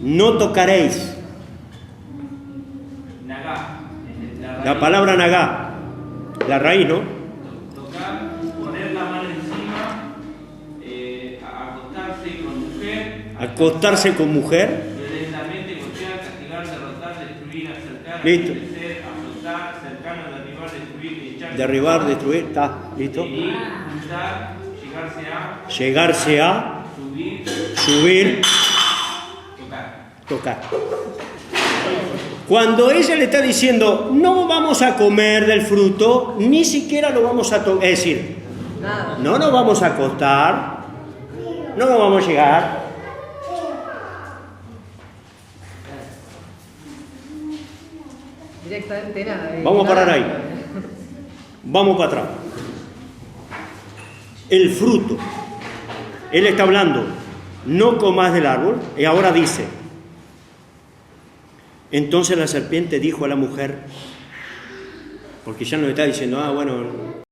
no tocaréis. La palabra nagá, la raíz, ¿no? Tocar, poner la mano encima, acostarse con mujer. Acostarse con mujer. Violentamente golpear, castigar, derrotar, destruir, acercar, Listo. crecer, afrontar, cercano, derribar, destruir, echar. Derribar, destruir, está, listo. Herir, juntar, llegarse a, subir, tocar. Cuando ella le está diciendo, no vamos a comer del fruto, ni siquiera lo vamos a tocar, es decir, no nos vamos a acostar, no nos vamos a llegar. Directamente nada. Vamos a parar ahí. Vamos para atrás. El fruto. Él está hablando, no comas del árbol, y ahora dice, entonces la serpiente dijo a la mujer, porque ya no le está diciendo, bueno,